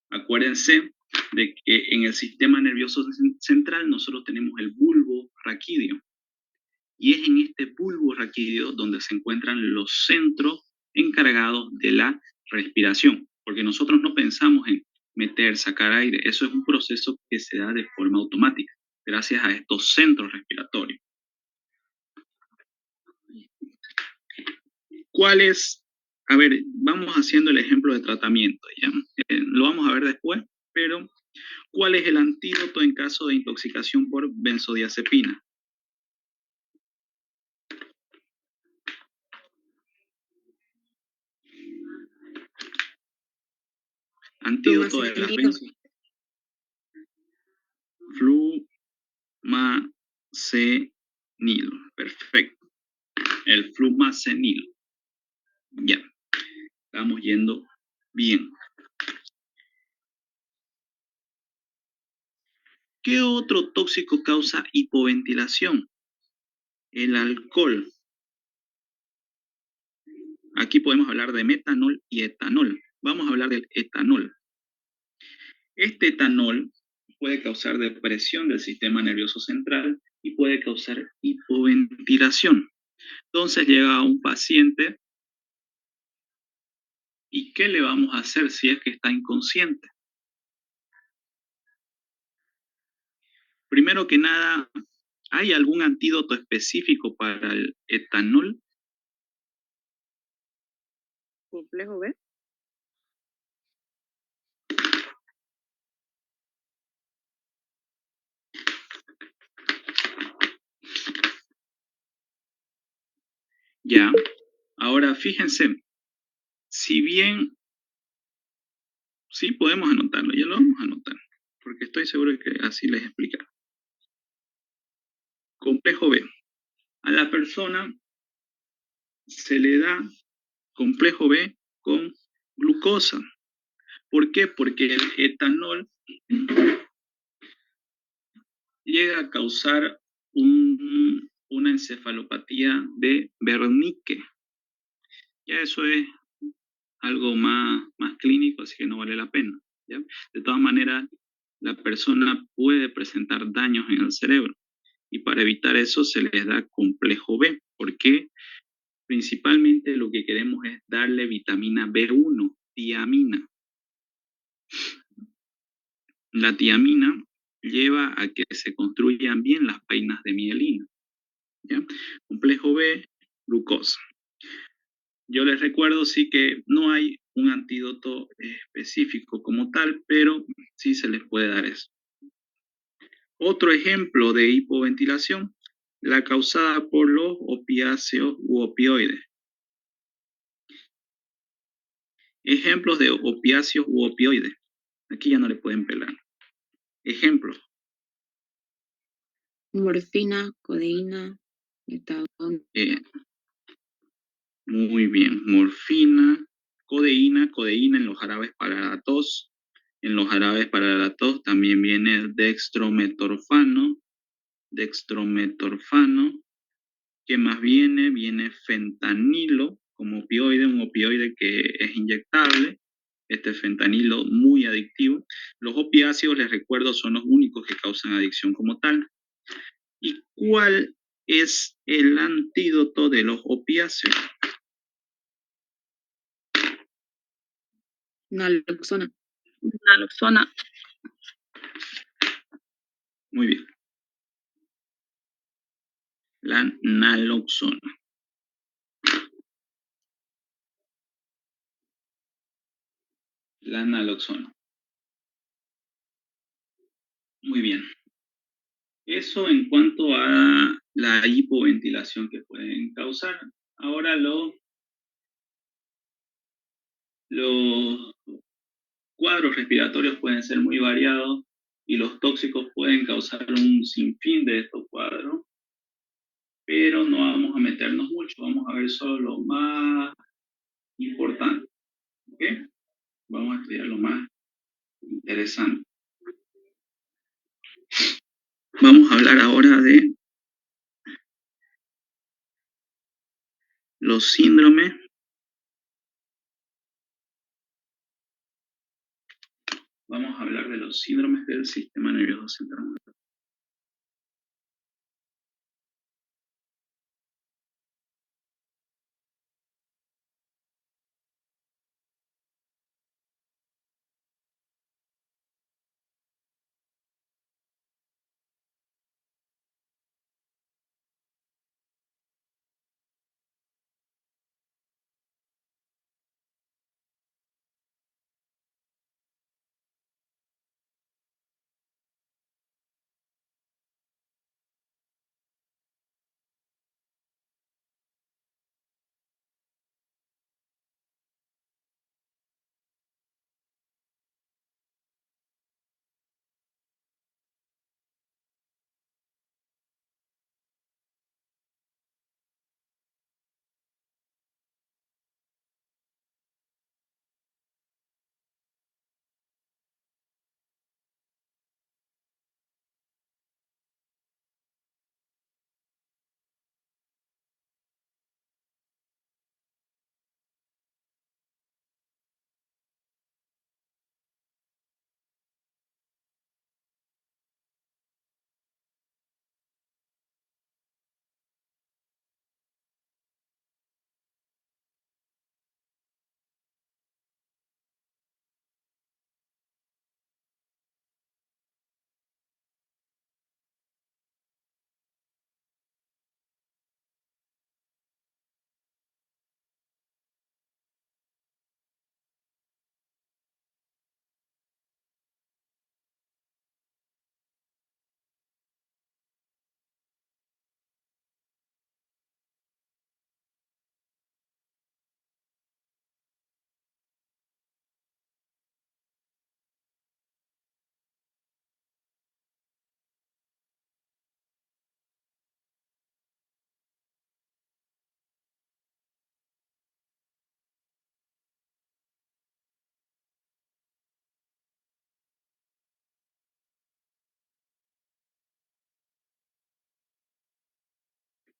Acuérdense de que en el sistema nervioso central nosotros tenemos el bulbo raquídeo. Y es en este bulbo raquídeo donde se encuentran los centros encargados de la respiración. Porque nosotros no pensamos en meter, sacar aire. Eso es un proceso que se da de forma automática, gracias a estos centros respiratorios. ¿Cuál es? A ver, vamos haciendo el ejemplo de tratamiento, ¿ya? Lo vamos a ver después, pero ¿cuál es el antídoto en caso de intoxicación por benzodiazepina? Antídoto de las benzodiazepinas. Flumazenil. Perfecto. El flumazenil. Ya. Estamos yendo bien. ¿Qué otro tóxico causa hipoventilación? El alcohol. Aquí podemos hablar de metanol y etanol. Vamos a hablar del etanol. Este etanol puede causar depresión del sistema nervioso central y puede causar hipoventilación. Entonces llega un paciente y ¿qué le vamos a hacer si es que está inconsciente? Primero que nada, ¿hay algún antídoto específico para el etanol? Complejo B. Ya. Ahora fíjense, si bien sí podemos anotarlo, ya lo vamos a anotar, porque estoy seguro de que así les explica. Complejo B. A la persona se le da complejo B con glucosa. ¿Por qué? Porque el etanol llega a causar una encefalopatía de Wernicke. Ya eso es algo más clínico, así que no vale la pena, ¿ya? De todas maneras, la persona puede presentar daños en el cerebro y para evitar eso se les da complejo B, porque principalmente lo que queremos es darle vitamina B1, tiamina. La tiamina lleva a que se construyan bien las vainas de mielina, ¿ya? Complejo B, glucosa. Yo les recuerdo sí que no hay un antídoto específico como tal, pero sí se les puede dar eso. Otro ejemplo de hipoventilación, la causada por los opiáceos u opioides. Ejemplos de opiáceos u opioides. Aquí ya no le pueden pelar. Ejemplos. Morfina, codeína, metadona. Muy bien. Morfina, codeína en los jarabes para la tos. En los jarabes para la tos también viene el dextrometorfano. ¿Qué más viene? Viene fentanilo como opioide, un opioide que es inyectable. Este fentanilo muy adictivo. Los opiáceos, les recuerdo, son los únicos que causan adicción como tal. ¿Y cuál es el antídoto de los opiáceos? Naloxona. Naloxona. Muy bien. La naloxona. La naloxona. Muy bien. Eso en cuanto a la hipoventilación que pueden causar. Ahora los cuadros respiratorios pueden ser muy variados y los tóxicos pueden causar un sinfín de estos cuadros. pero no vamos a meternos mucho, vamos a ver solo lo más importante, ¿ok? Vamos a estudiar lo más interesante. Vamos a hablar ahora de los síndromes. Vamos a hablar de los síndromes del sistema nervioso central.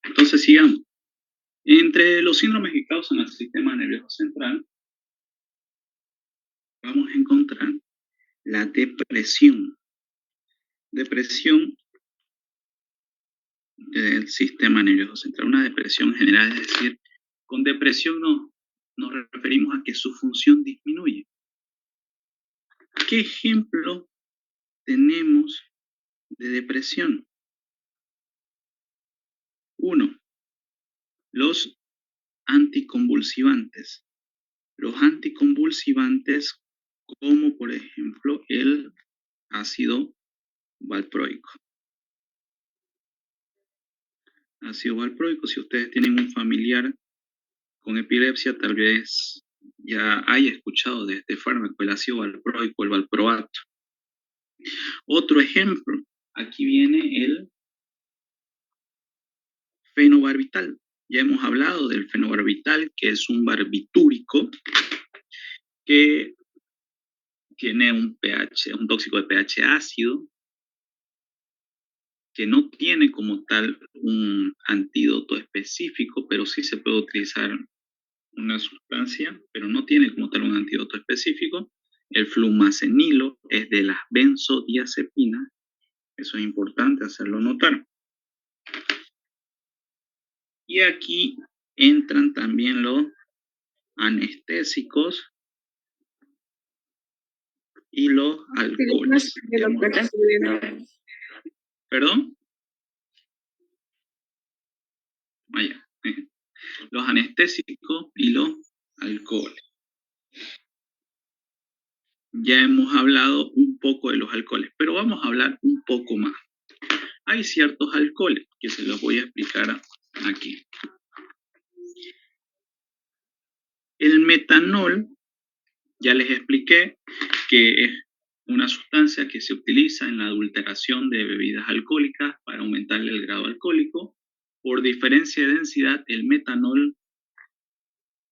Entonces sigamos. Entre los síndromes que causan el sistema nervioso central, vamos a encontrar la depresión. Depresión del sistema nervioso central. Una depresión general, es decir, con depresión nos referimos a que su función disminuye. ¿Qué ejemplo tenemos de depresión? 1. Los anticonvulsivantes. Los anticonvulsivantes como por ejemplo el ácido valproico. Ácido valproico, si ustedes tienen un familiar con epilepsia, tal vez ya haya escuchado de este fármaco, el ácido valproico, el valproato. Otro ejemplo, aquí viene el fenobarbital. Ya hemos hablado del fenobarbital, que es un barbitúrico que tiene un tóxico de pH ácido, que no tiene como tal un antídoto específico, pero sí se puede utilizar una sustancia, pero no tiene como tal un antídoto específico. El flumacenilo es de las benzodiazepinas, eso es importante hacerlo notar. Y aquí entran también los anestésicos y los alcoholes. ¿Perdón? Vaya. Los anestésicos y los alcoholes. Ya hemos hablado un poco de los alcoholes, pero vamos a hablar un poco más. Hay ciertos alcoholes que se los voy a explicar aquí. El metanol, ya les expliqué que es una sustancia que se utiliza en la adulteración de bebidas alcohólicas para aumentarle el grado alcohólico, por diferencia de densidad, el metanol,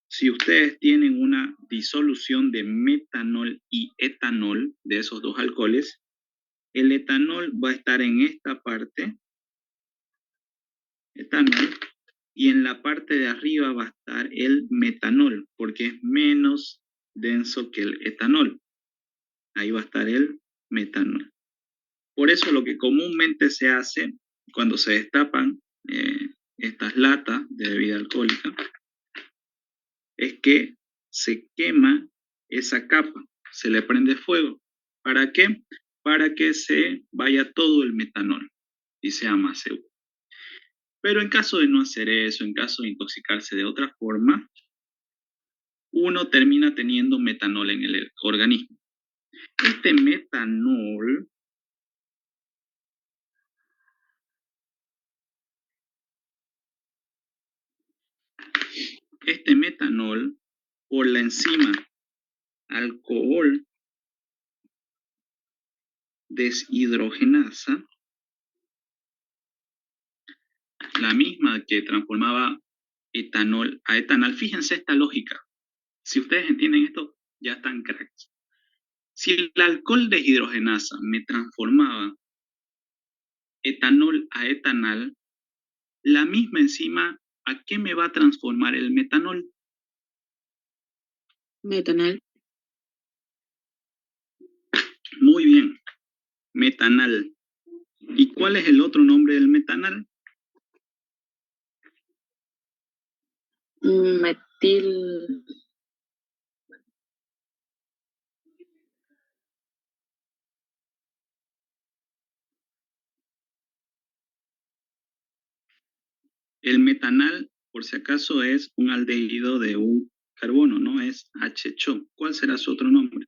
si ustedes tienen una disolución de metanol y etanol, de esos dos alcoholes, el etanol va a estar en esta parte, etanol, y en la parte de arriba va a estar el metanol, porque es menos denso que el etanol. Ahí va a estar el metanol. Por eso lo que comúnmente se hace cuando se destapan estas latas de bebida alcohólica es que se quema esa capa, se le prende fuego. ¿Para qué? Para que se vaya todo el metanol y sea más seguro. Pero en caso de no hacer eso, en caso de intoxicarse de otra forma, uno termina teniendo metanol en el organismo. Este metanol por la enzima alcohol deshidrogenasa, la misma que transformaba etanol a etanol. Fíjense esta lógica. Si ustedes entienden esto, ya están cracks. Si el alcohol deshidrogenasa me transformaba etanol a etanol, la misma enzima, ¿a qué me va a transformar el metanol? Metanol. Muy bien, metanal. ¿Y cuál es el otro nombre del metanal? Metil. El metanal, por si acaso, es un aldehído de un carbono, ¿no? Es HCO. ¿Cuál será su otro nombre?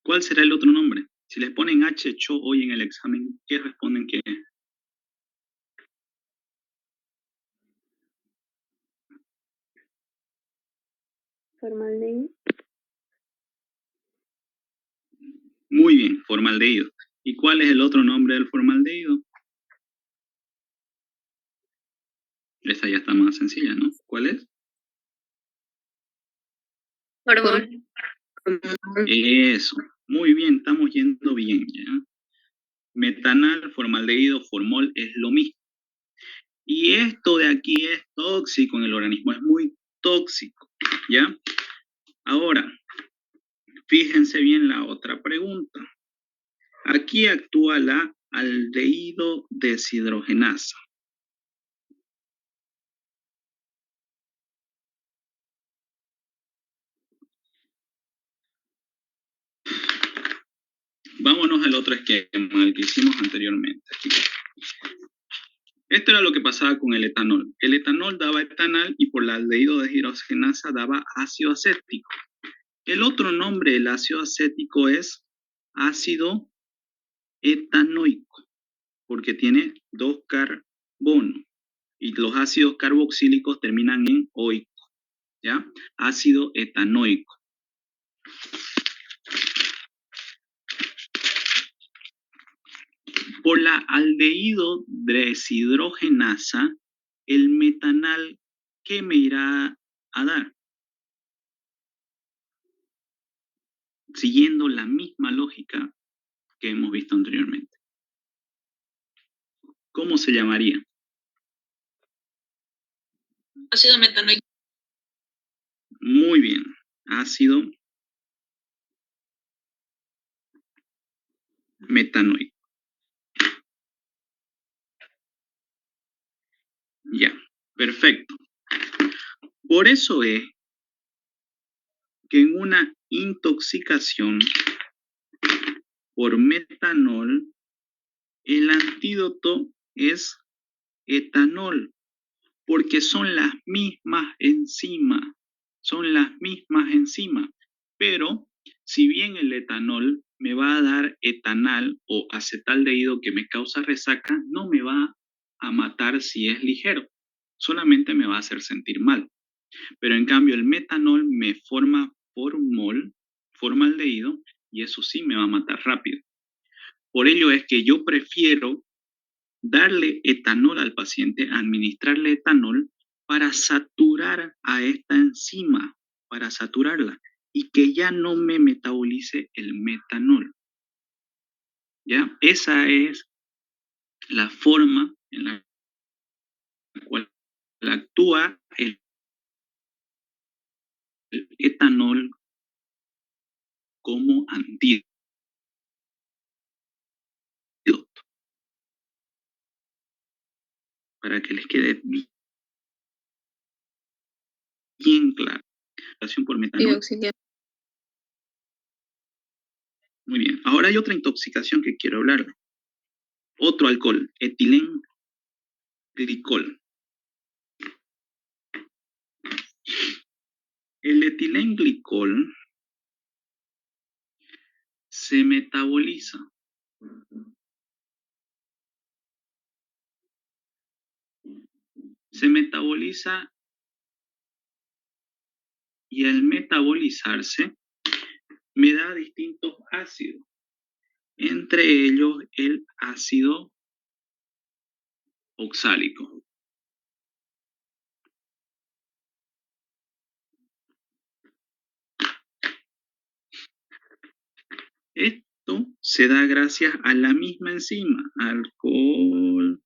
¿Cuál será el otro nombre? Si les ponen HCO hoy en el examen, ¿qué responden que es? Formaldehído. Muy bien, formaldehído. ¿Y cuál es el otro nombre del formaldehído? Esa ya está más sencilla, ¿no? ¿Cuál es? Formol. Eso. Muy bien, estamos yendo bien, ¿ya? Metanal, formaldehído, formol es lo mismo. Y esto de aquí es tóxico en el organismo, es muy tóxico, ¿ya? Ahora, fíjense bien la otra pregunta. Aquí actúa la aldehído deshidrogenasa. Vámonos al otro esquema, al que hicimos anteriormente. Aquí. Esto era lo que pasaba con el etanol. El etanol daba etanal y por la aldehído deshidrogenasa daba ácido acético. El otro nombre del ácido acético es ácido etanoico, porque tiene 2 carbonos y los ácidos carboxílicos terminan en oico, ¿ya? Ácido etanoico. Por la aldehído deshidrogenasa, el metanal, ¿qué me irá a dar? Siguiendo la misma lógica que hemos visto anteriormente. ¿Cómo se llamaría? Ácido metanoico. Muy bien, ácido metanoico. Ya, perfecto. Por eso es que en una intoxicación por metanol, el antídoto es etanol, porque son las mismas enzimas, pero si bien el etanol me va a dar etanal o acetaldehído que me causa resaca, no me va a matar si es ligero. solamente me va a hacer sentir mal. Pero en cambio el metanol me forma formaldehído, y eso sí me va a matar rápido. Por ello es que yo prefiero darle etanol al paciente, administrarle etanol para saturar a esta enzima, para saturarla y que ya no me metabolice el metanol. ¿Ya? Esa es la forma en la cual actúa el etanol como antídoto. Para que les quede bien claro. Intoxicación por Y metanol. auxiliar. Muy bien. Ahora hay otra intoxicación que quiero hablar. Otro alcohol, etilenglicol. El etilenglicol se metaboliza. Se metaboliza y al metabolizarse me da distintos ácidos, entre ellos el ácido oxálico. Esto se da gracias a la misma enzima, alcohol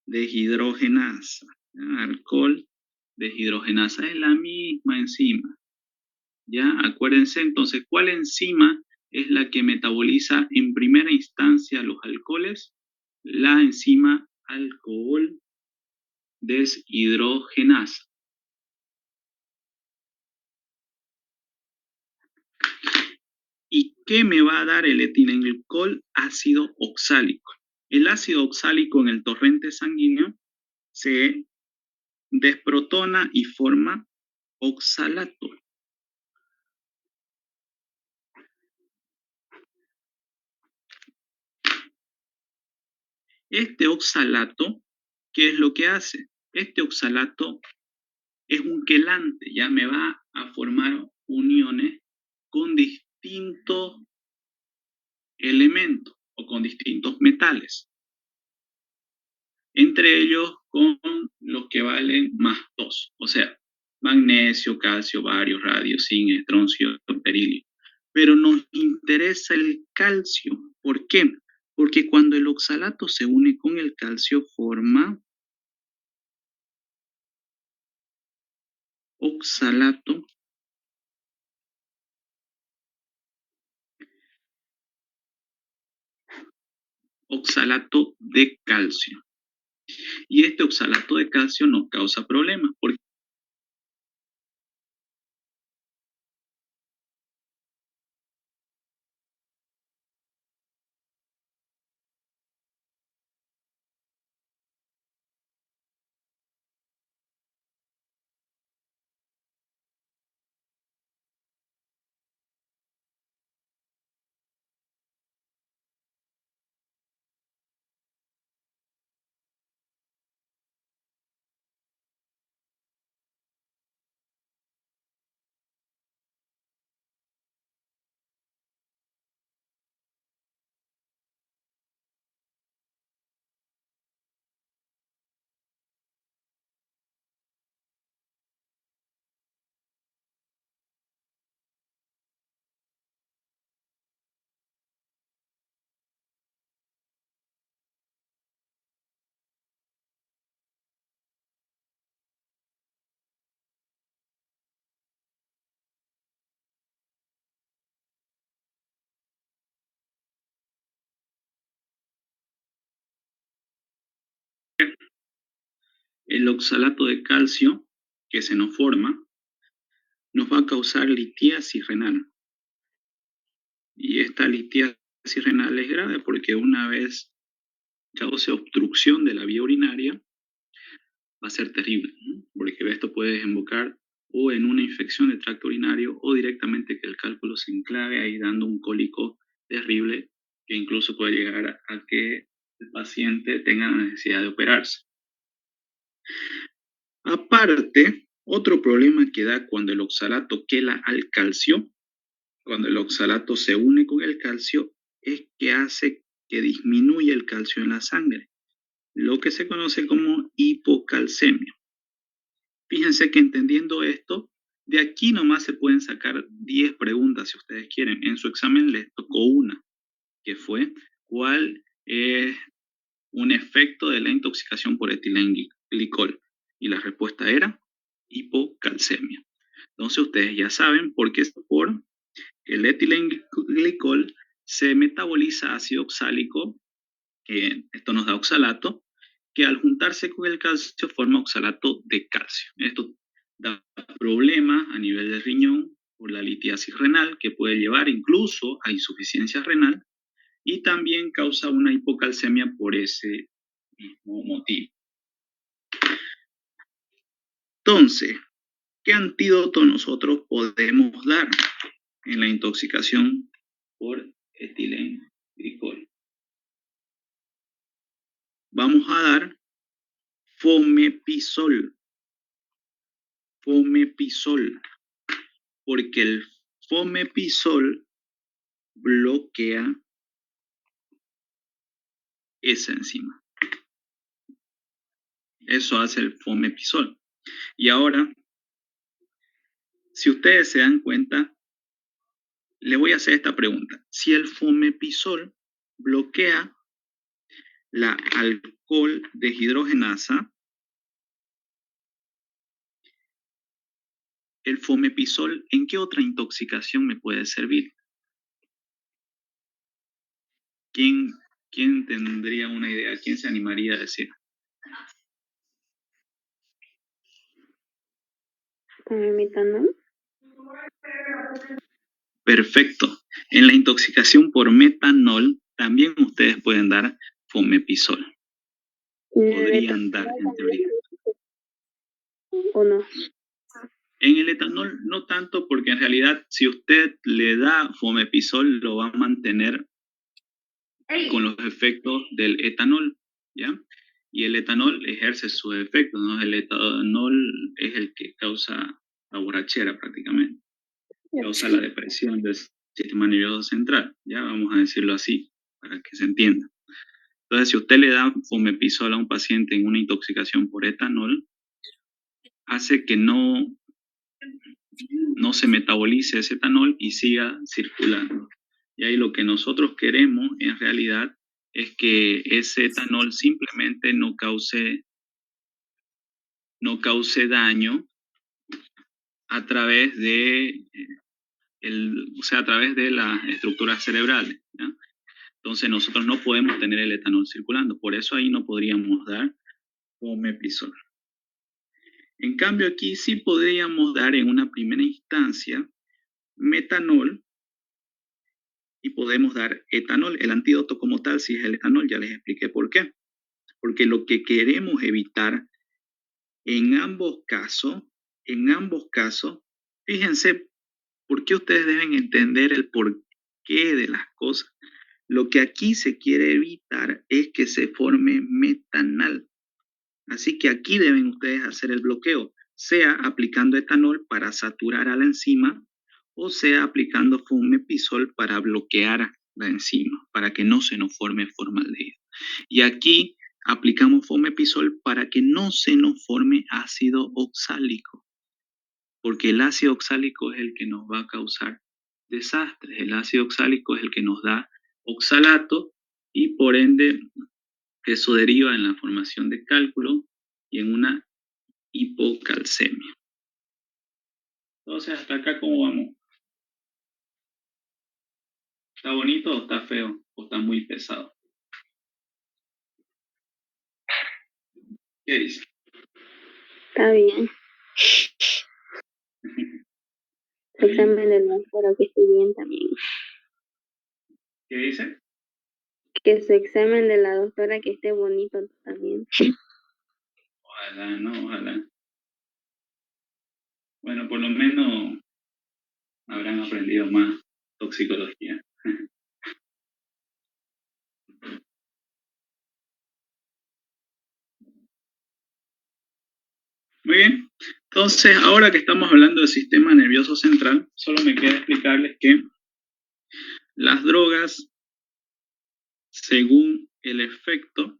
deshidrogenasa. Alcohol deshidrogenasa es la misma enzima. ¿Ya? Acuérdense entonces, ¿cuál enzima es la que metaboliza en primera instancia los alcoholes? La enzima alcohol deshidrogenasa. ¿Y qué me va a dar el etilenglicol? Ácido oxálico. El ácido oxálico en el torrente sanguíneo se desprotona y forma oxalato. Este oxalato, ¿qué es lo que hace? Este oxalato es un quelante, ya me va a formar uniones con distintos elementos o con distintos metales, entre ellos con los que valen más 2, o sea, magnesio, calcio, bario, radio, zinc, estroncio, berilio. Pero nos interesa el calcio. ¿Por qué? Porque cuando el oxalato se une con el calcio forma oxalato de calcio. Y este oxalato de calcio nos causa problemas porque el oxalato de calcio que se nos forma nos va a causar litiasis renal. Y esta litiasis renal es grave porque una vez cause obstrucción de la vía urinaria, va a ser terrible, ¿no? Porque esto puede desembocar o en una infección de tracto urinario o directamente que el cálculo se enclave ahí dando un cólico terrible que incluso puede llegar a que el paciente tenga la necesidad de operarse. Aparte, otro problema que da cuando el oxalato quela al calcio, cuando el oxalato se une con el calcio, es que hace que disminuya el calcio en la sangre, lo que se conoce como hipocalcemia. Fíjense que entendiendo esto, de aquí nomás se pueden sacar 10 preguntas si ustedes quieren. En su examen les tocó una, que fue ¿cuál es un efecto de la intoxicación por etilenglicol? Y la respuesta era hipocalcemia. Entonces ustedes ya saben por qué es por el etilenglicol se metaboliza ácido oxálico, que esto nos da oxalato, que al juntarse con el calcio forma oxalato de calcio. Esto da problemas a nivel del riñón por la litiasis renal, que puede llevar incluso a insuficiencia renal, y también causa una hipocalcemia por ese mismo motivo. Entonces, ¿qué antídoto nosotros podemos dar en la intoxicación por etilenglicol? Vamos a dar fomepizol. Fomepizol, porque el fomepizol bloquea esa enzima. Eso hace el fomepizol. Y ahora, si ustedes se dan cuenta, les voy a hacer esta pregunta. Si el fomepizol bloquea la alcohol deshidrogenasa, el fomepizol, ¿en qué otra intoxicación me puede servir? ¿Quién, quién tendría una idea? ¿Quién se animaría a decir? ¿Con el metanol? Perfecto. En la intoxicación por metanol, también ustedes pueden dar fomepizol. Podrían dar, en teoría. ¿O no? En el etanol no tanto, porque en realidad si usted le da fomepizol, lo va a mantener con los efectos del etanol, ¿ya? Y el etanol ejerce sus efectos, ¿no? El etanol es el que causa la borrachera prácticamente, causa la depresión del sistema nervioso central, ¿ya? Vamos a decirlo así, para que se entienda. Entonces, si usted le da fomepizol a un paciente en una intoxicación por etanol, hace que no se metabolice ese etanol y siga circulando. Y ahí lo que nosotros queremos en realidad es que ese etanol simplemente no cause daño a través de a través de las estructuras cerebrales, ¿ya? Entonces nosotros no podemos tener el etanol circulando, por eso ahí no podríamos dar omeprazol. En cambio aquí sí podríamos dar en una primera instancia metanol y podemos dar etanol. El antídoto como tal sí es el etanol, ya les expliqué por qué. Porque lo que queremos evitar en ambos casos, fíjense por qué ustedes deben entender el porqué de las cosas. Lo que aquí se quiere evitar es que se forme metanal. Así que aquí deben ustedes hacer el bloqueo, sea aplicando etanol para saturar a la enzima o sea aplicando fumepizol para bloquear la enzima, para que no se nos forme formaldehído. Y aquí aplicamos fumepizol para que no se nos forme ácido oxálico, porque el ácido oxálico es el que nos va a causar desastres. El ácido oxálico es el que nos da oxalato y por ende eso deriva en la formación de cálculo y en una hipocalcemia. Entonces, hasta acá, ¿cómo vamos? ¿Está bonito o está feo? ¿O está muy pesado? ¿Qué dice? Está bien. ¿Está bien? Examen del para que esté bien también. ¿Qué dice? Que su examen de la doctora que esté bonito también. Ojalá, no, ojalá. Bueno, por lo menos habrán aprendido más toxicología. Muy bien. Entonces, ahora que estamos hablando del sistema nervioso central, solo me queda explicarles que las drogas, según el efecto,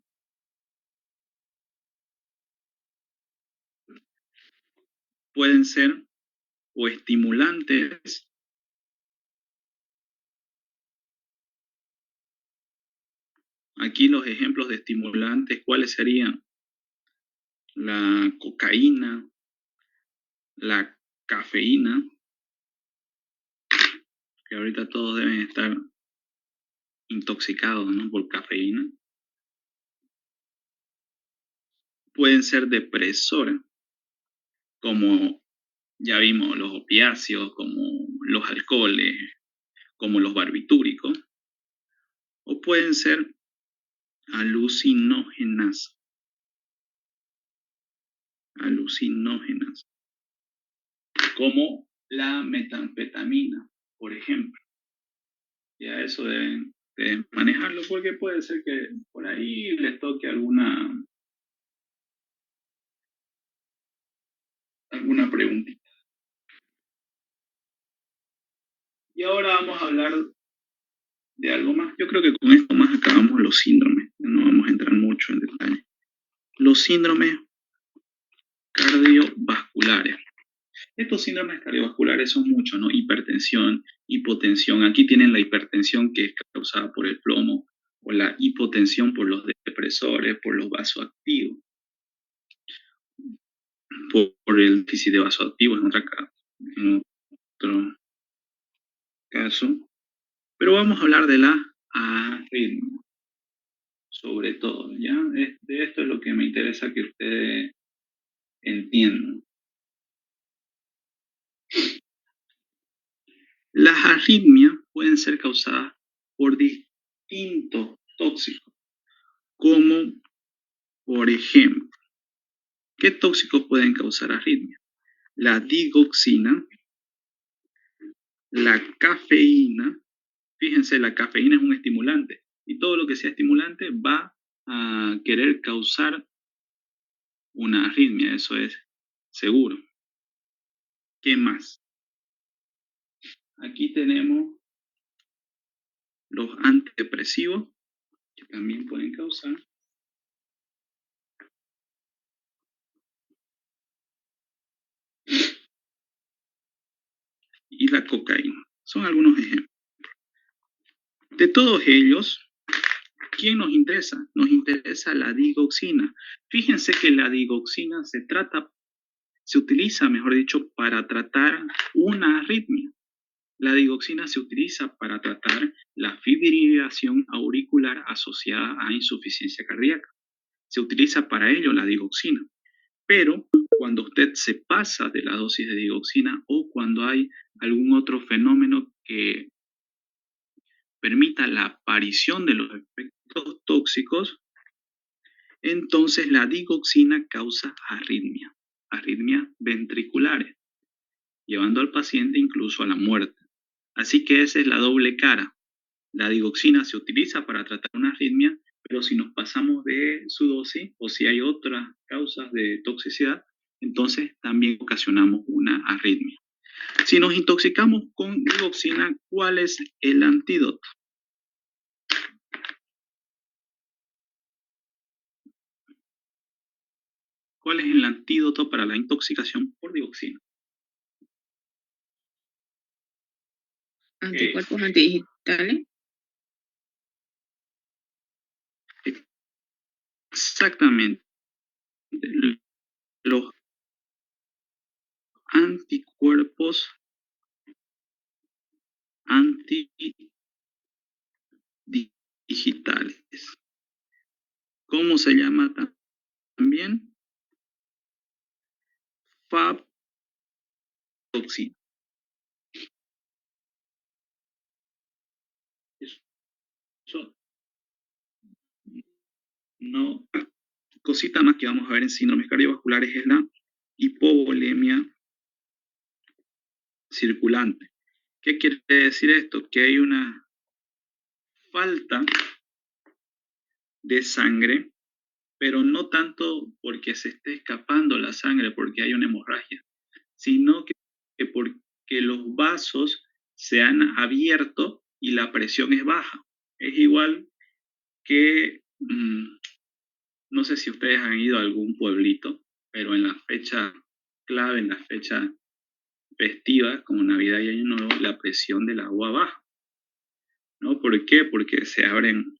pueden ser o estimulantes. Aquí los ejemplos de estimulantes, ¿cuáles serían? La cocaína, la cafeína, que ahorita todos deben estar intoxicados, ¿no?, por cafeína. Pueden ser depresores, como ya vimos los opiáceos, como los alcoholes, como los barbitúricos, o pueden ser alucinógenas, como la metanfetamina, por ejemplo. Ya eso deben manejarlo, porque puede ser que por ahí les toque alguna preguntita. Y ahora vamos a hablar de algo más. Yo creo que con esto más acabamos los síndromes. No vamos a entrar mucho en detalle. Los síndromes cardiovasculares. Estos síndromes cardiovasculares son muchos, ¿no? Hipertensión, hipotensión. Aquí tienen la hipertensión, que es causada por el plomo, o la hipotensión por los depresores, por los vasoactivos, por el déficit de vasoactivos en otro caso. Pero vamos a hablar de la arritmia, sobre todo, ¿ya? De esto es lo que me interesa que ustedes entiendan. Las arritmias pueden ser causadas por distintos tóxicos, como por ejemplo, ¿qué tóxicos pueden causar arritmia? La digoxina, la cafeína. Fíjense, la cafeína es un estimulante y todo lo que sea estimulante va a querer causar una arritmia, eso es seguro. ¿Qué más? Aquí tenemos los antidepresivos, que también pueden causar. Y la cocaína. Son algunos ejemplos. De todos ellos, ¿quién nos interesa? Nos interesa la digoxina. Fíjense que la digoxina se utiliza, mejor dicho, para tratar una arritmia. La digoxina se utiliza para tratar la fibrilación auricular asociada a insuficiencia cardíaca. Se utiliza para ello la digoxina. Pero cuando usted se pasa de la dosis de digoxina o cuando hay algún otro fenómeno que permita la aparición de los efectos tóxicos, entonces la digoxina causa arritmias ventriculares, llevando al paciente incluso a la muerte. Así que esa es la doble cara. La digoxina se utiliza para tratar una arritmia, pero si nos pasamos de su dosis o si hay otras causas de toxicidad, entonces también ocasionamos una arritmia. Si nos intoxicamos con digoxina, ¿cuál es el antídoto? ¿Cuál es el antídoto para la intoxicación por digoxina? Anticuerpos antidigitales. Exactamente. Los anticuerpos antidigitales. ¿Cómo se llama también? FAP-toxina. Eso no. Cosita más que vamos a ver en síndromes cardiovasculares es la hipovolemia circulante. ¿Qué quiere decir esto? Que hay una falta de sangre, pero no tanto porque se esté escapando la sangre, porque hay una hemorragia, sino que porque los vasos se han abierto y la presión es baja. Es igual que, no sé si ustedes han ido a algún pueblito, pero en la fecha clave, en la fecha festiva, como Navidad y Año Nuevo, la presión del agua baja, ¿no? ¿Por qué? Porque se abren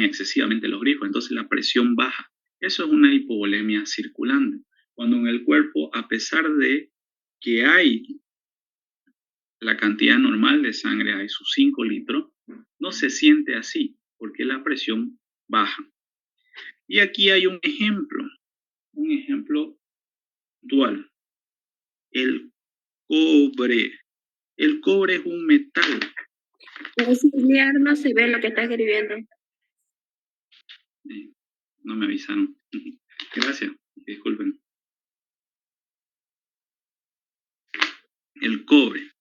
excesivamente los grifos, entonces la presión baja. Eso es una hipovolemia circulante, cuando en el cuerpo, a pesar de que hay la cantidad normal de sangre, hay sus 5 litros, no se siente así, porque la presión baja. Y aquí hay un ejemplo dual. El cobre. El cobre es un metal. Auxiliar, no se ve lo que está escribiendo. No me avisaron. Gracias, disculpen. El cobre.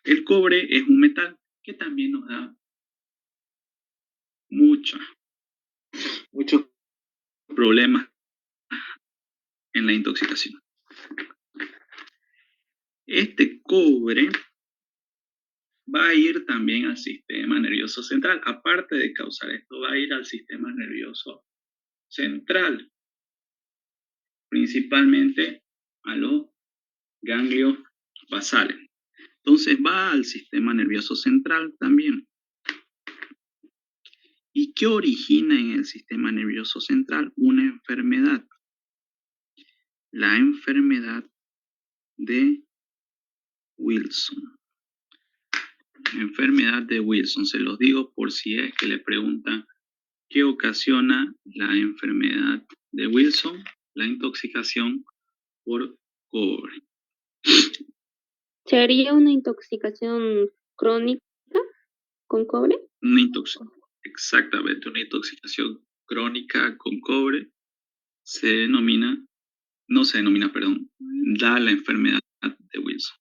El cobre es un metal que también nos da muchos problemas en la intoxicación. Este cobre va a ir también al sistema nervioso central. Aparte de causar esto, va a ir al sistema nervioso central, principalmente a los ganglios basales. Entonces va al sistema nervioso central también. ¿Y qué origina en el sistema nervioso central? Una enfermedad. La enfermedad de Wilson. Enfermedad de Wilson. Se los digo por si es que le preguntan qué ocasiona la enfermedad de Wilson. La intoxicación por cobre. ¿Sería una intoxicación crónica con cobre? Exactamente, una intoxicación crónica con cobre da la enfermedad de Wilson.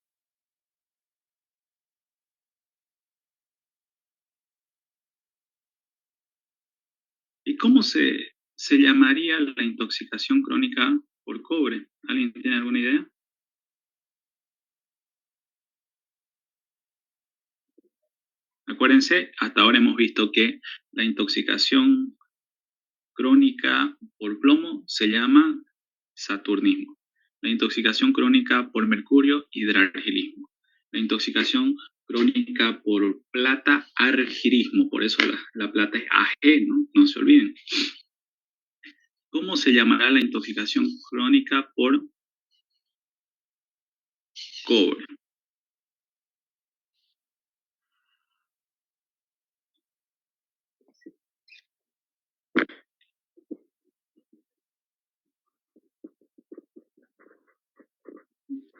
¿Y cómo se llamaría la intoxicación crónica por cobre? ¿Alguien tiene alguna idea? Acuérdense, hasta ahora hemos visto que la intoxicación crónica por plomo se llama saturnismo. La intoxicación crónica por mercurio, hidrargilismo. La intoxicación crónica por plata, argirismo. Por eso la plata es Ag, ¿no? No se olviden. ¿Cómo se llamará la intoxicación crónica por cobre?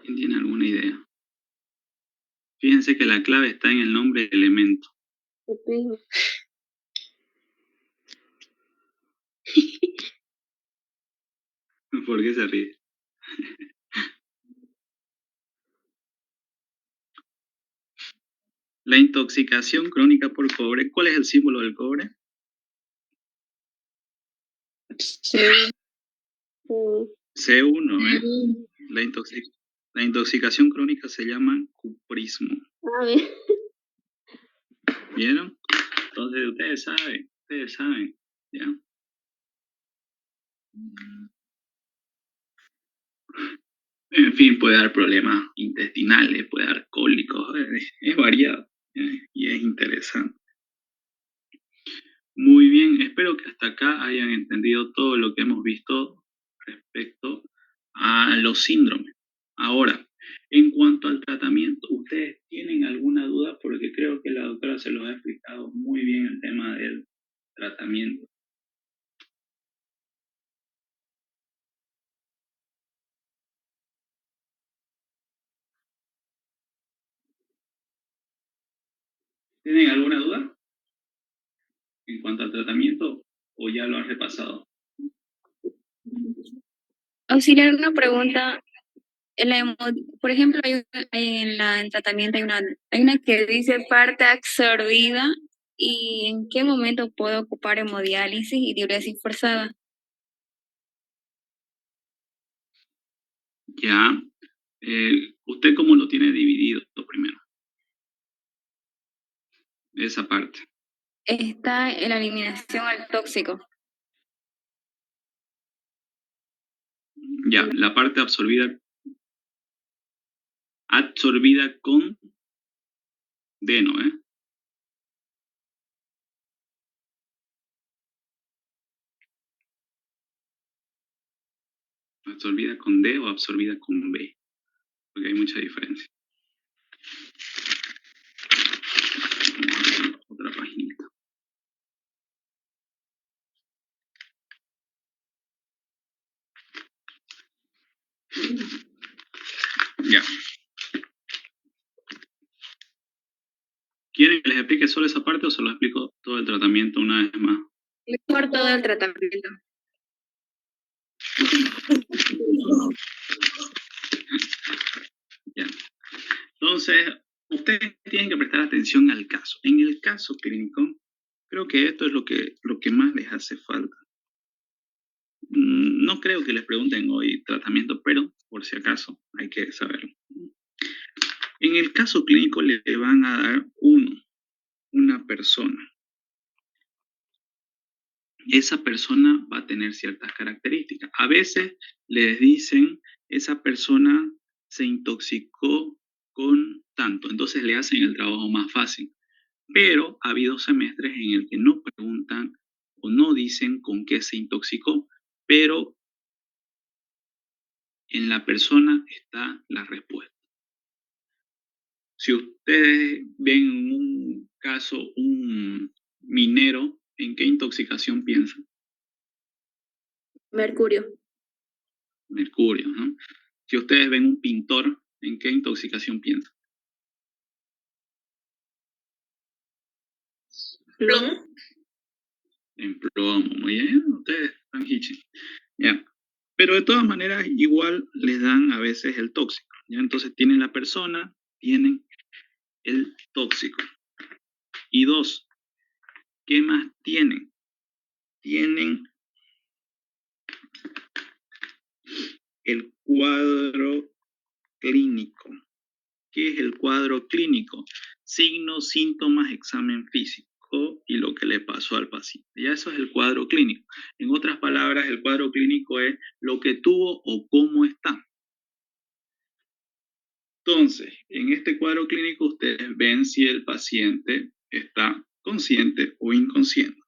¿Quién tiene alguna idea? Fíjense que la clave está en el nombre del elemento. ¿Por qué se ríe? La intoxicación crónica por cobre, ¿cuál es el símbolo del cobre? C1, ¿eh? La intoxicación crónica se llama cuprismo. A ver. ¿Vieron? Entonces ustedes saben, ¿ya? En fin, puede dar problemas intestinales, puede dar cólicos, es variado y es interesante. Muy bien, espero que hasta acá hayan entendido todo lo que hemos visto respecto a los síndromes. Ahora, en cuanto al tratamiento, ¿ustedes tienen alguna duda? Porque creo que la doctora se los ha explicado muy bien el tema del tratamiento. ¿Tienen alguna duda en cuanto al tratamiento o ya lo han repasado? Auxiliar, una pregunta. Por ejemplo, en el tratamiento hay una que dice parte absorbida ¿Y en qué momento puedo ocupar hemodiálisis y diuresis forzada? Ya. ¿Usted cómo lo tiene dividido primero? Esa parte. Está en la eliminación al tóxico. Ya, la parte absorbida con D, ¿no? ¿Absorbida con D o absorbida con B? Porque hay mucha diferencia. Otra paginita. Ya. ¿Quieren que les explique solo esa parte o se lo explico todo el tratamiento una vez más? Mejor todo el tratamiento. Ya. Entonces, ustedes tienen que prestar atención al caso. En el caso clínico, creo que esto es lo que más les hace falta. No creo que les pregunten hoy tratamiento, pero por si acaso hay que saberlo. En el caso clínico le van a dar una persona. Esa persona va a tener ciertas características. A veces les dicen, esa persona se intoxicó con tanto, entonces le hacen el trabajo más fácil. Pero ha habido semestres en el que no preguntan o no dicen con qué se intoxicó, pero en la persona está la respuesta. Si ustedes ven en un caso un minero, ¿en qué intoxicación piensan? Mercurio. Mercurio, ¿no? Si ustedes ven un pintor, ¿en qué intoxicación piensan? Plomo. En plomo, muy bien, ustedes están hitching. Ya. Pero de todas maneras, igual les dan a veces el tóxico. ¿Ya? Entonces tienen la persona, tienen el tóxico. Y dos, ¿qué más tienen? Tienen el cuadro clínico. ¿Qué es el cuadro clínico? Signos, síntomas, examen físico y lo que le pasó al paciente. Ya eso es el cuadro clínico. En otras palabras, el cuadro clínico es lo que tuvo o cómo está. Entonces, en este cuadro clínico ustedes ven si el paciente está consciente o inconsciente.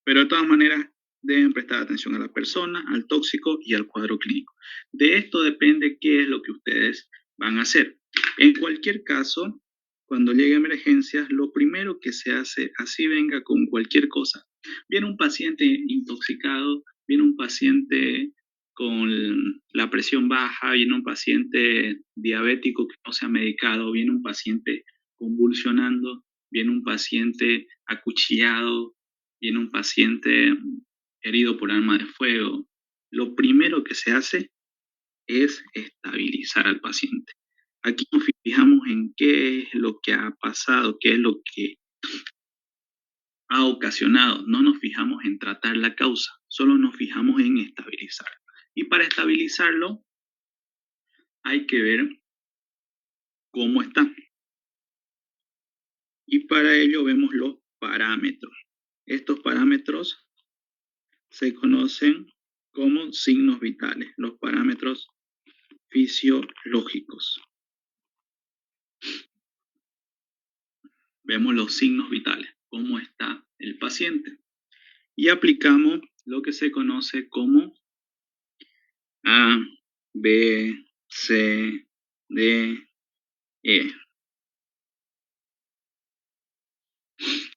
Pero de todas maneras, deben prestar atención a la persona, al tóxico y al cuadro clínico. De esto depende qué es lo que ustedes van a hacer. En cualquier caso, cuando llegue a emergencias, lo primero que se hace, así venga con cualquier cosa. Viene un paciente intoxicado, viene un paciente con la presión baja, viene un paciente diabético que no se ha medicado, viene un paciente convulsionando, viene un paciente acuchillado, viene un paciente herido por arma de fuego. Lo primero que se hace es estabilizar al paciente. Aquí nos fijamos en qué es lo que ha pasado, qué es lo que ha ocasionado. No nos fijamos en tratar la causa, solo nos fijamos en estabilizar. Y para estabilizarlo hay que ver cómo está. Y para ello vemos los parámetros. Estos parámetros se conocen como signos vitales, los parámetros fisiológicos. Vemos los signos vitales, cómo está el paciente. Y aplicamos lo que se conoce como A, B, C, D, E.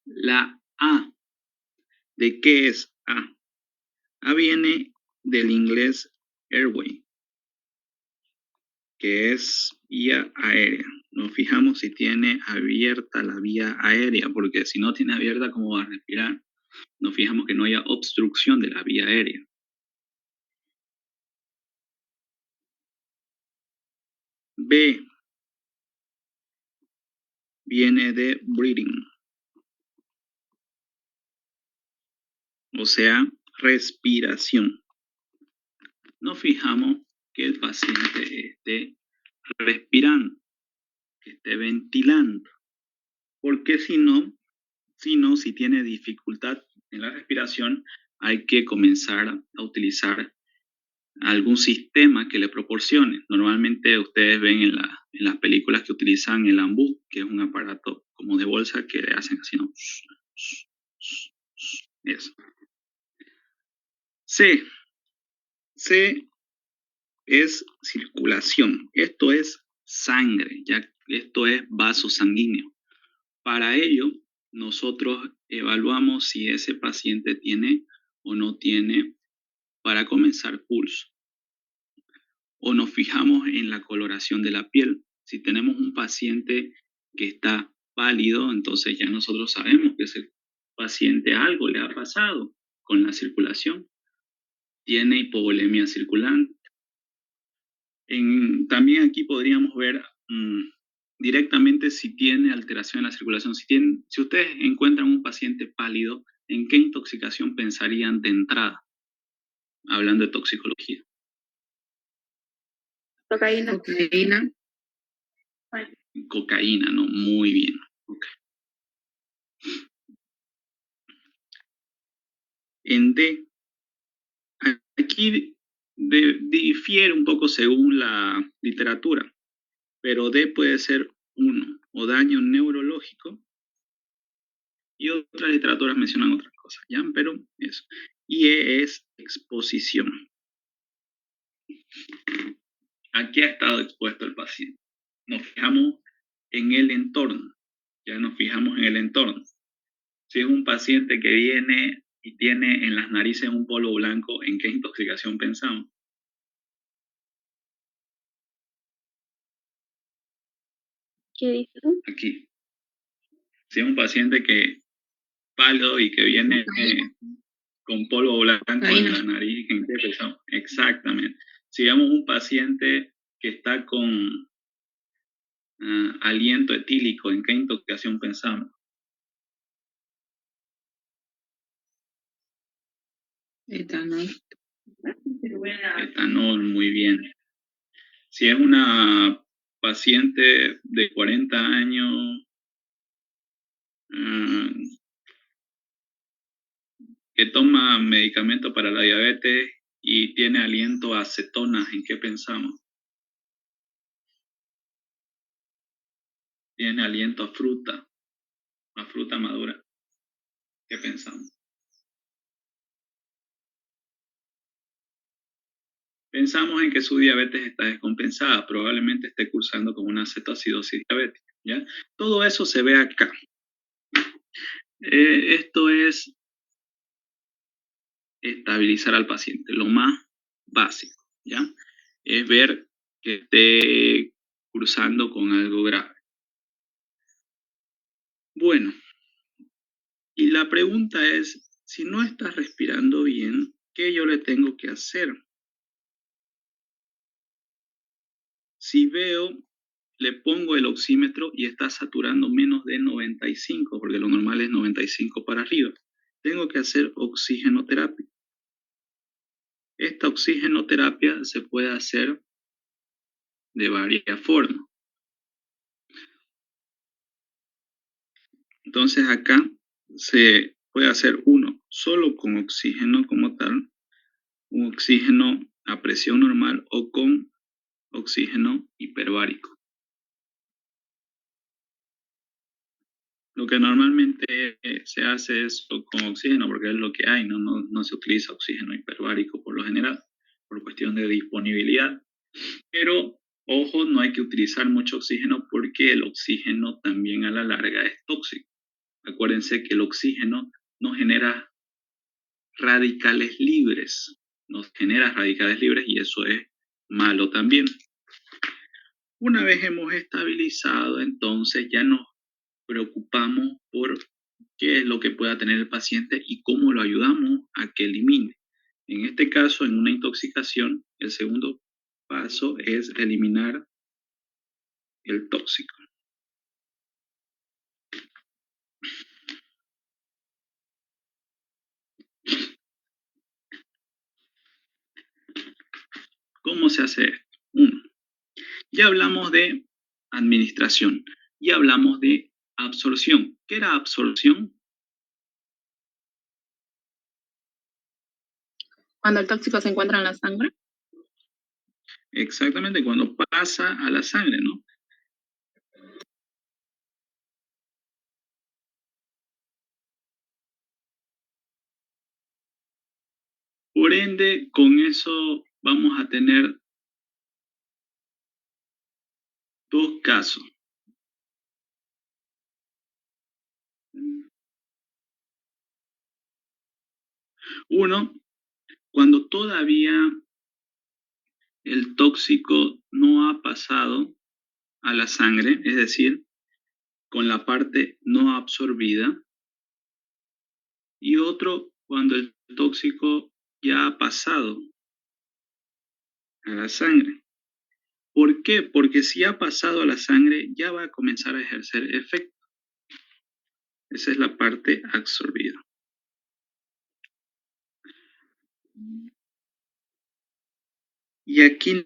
La A, ¿de qué es A? A viene del inglés airway, que es vía aérea. Nos fijamos si tiene abierta la vía aérea, porque si no tiene abierta, ¿cómo va a respirar? Nos fijamos que no haya obstrucción de la vía aérea. B viene de breathing, o sea, respiración. Nos fijamos que el paciente esté respirando, que esté ventilando, porque si tiene dificultad en la respiración, hay que comenzar a utilizar algún sistema que le proporcione. Normalmente ustedes ven en las películas que utilizan el AMBU, que es un aparato como de bolsa que le hacen así, ¿no? Eso. C es circulación. Esto es sangre, ya esto es vaso sanguíneo. Para ello, nosotros evaluamos si ese paciente tiene o no tiene, para comenzar, pulso. O nos fijamos en la coloración de la piel. Si tenemos un paciente que está pálido, entonces ya nosotros sabemos que ese paciente algo le ha pasado con la circulación. Tiene hipovolemia circulante. También aquí podríamos ver directamente si tiene alteración en la circulación. Si ustedes encuentran un paciente pálido, ¿en qué intoxicación pensarían de entrada? Hablando de toxicología. Cocaína. Cocaína, ¿no? Muy bien. Okay. En D, aquí difiere un poco según la literatura, pero D puede ser 1, o daño neurológico, y otras literaturas mencionan otras cosas, ¿ya? Pero eso. Y E es exposición. ¿A qué ha estado expuesto el paciente? Nos fijamos en el entorno, ya nos fijamos en el entorno. Si es un paciente que viene y tiene en las narices un polvo blanco, ¿en qué intoxicación pensamos? ¿Qué dices? Aquí. Si es un paciente que pálido y que viene con polvo blanco en la nariz, ¿en qué pensamos? Exactamente. Si vemos un paciente que está con aliento etílico, ¿en qué intoxicación pensamos? Etanol. Etanol, muy bien. Si es una paciente de 40 años que toma medicamento para la diabetes y tiene aliento a acetonas, ¿en qué pensamos? Tiene aliento a fruta madura. ¿Qué pensamos? Pensamos en que su diabetes está descompensada, probablemente esté cursando con una cetoacidosis diabética, ¿ya? Todo eso se ve acá. Esto es estabilizar al paciente, lo más básico, ¿ya? Es ver que esté cursando con algo grave. Bueno, y la pregunta es, si no está respirando bien, ¿qué yo le tengo que hacer? Si veo, le pongo el oxímetro y está saturando menos de 95, porque lo normal es 95 para arriba. Tengo que hacer oxigenoterapia. Esta oxigenoterapia se puede hacer de varias formas. Entonces acá se puede hacer uno solo con oxígeno como tal, un oxígeno a presión normal o con oxígeno hiperbárico. Lo que normalmente se hace es con oxígeno porque es lo que hay, no se utiliza oxígeno hiperbárico por lo general, por cuestión de disponibilidad. Pero, ojo, no hay que utilizar mucho oxígeno porque el oxígeno también a la larga es tóxico. Acuérdense que el oxígeno no genera radicales libres, nos genera radicales libres y eso es malo también. Una vez hemos estabilizado, entonces ya nos preocupamos por qué es lo que pueda tener el paciente y cómo lo ayudamos a que elimine. En este caso, en una intoxicación, el segundo paso es eliminar el tóxico. ¿Cómo se hace esto? 1. Ya hablamos de administración. Ya hablamos de absorción. ¿Qué era absorción? Cuando el tóxico se encuentra en la sangre. Exactamente, cuando pasa a la sangre, ¿no? Por ende, con eso vamos a tener dos casos. Uno, cuando todavía el tóxico no ha pasado a la sangre, es decir, con la parte no absorbida. Y otro, cuando el tóxico ya ha pasado a la sangre. ¿Por qué? Porque si ha pasado a la sangre, ya va a comenzar a ejercer efecto. Esa es la parte absorbida. Y aquí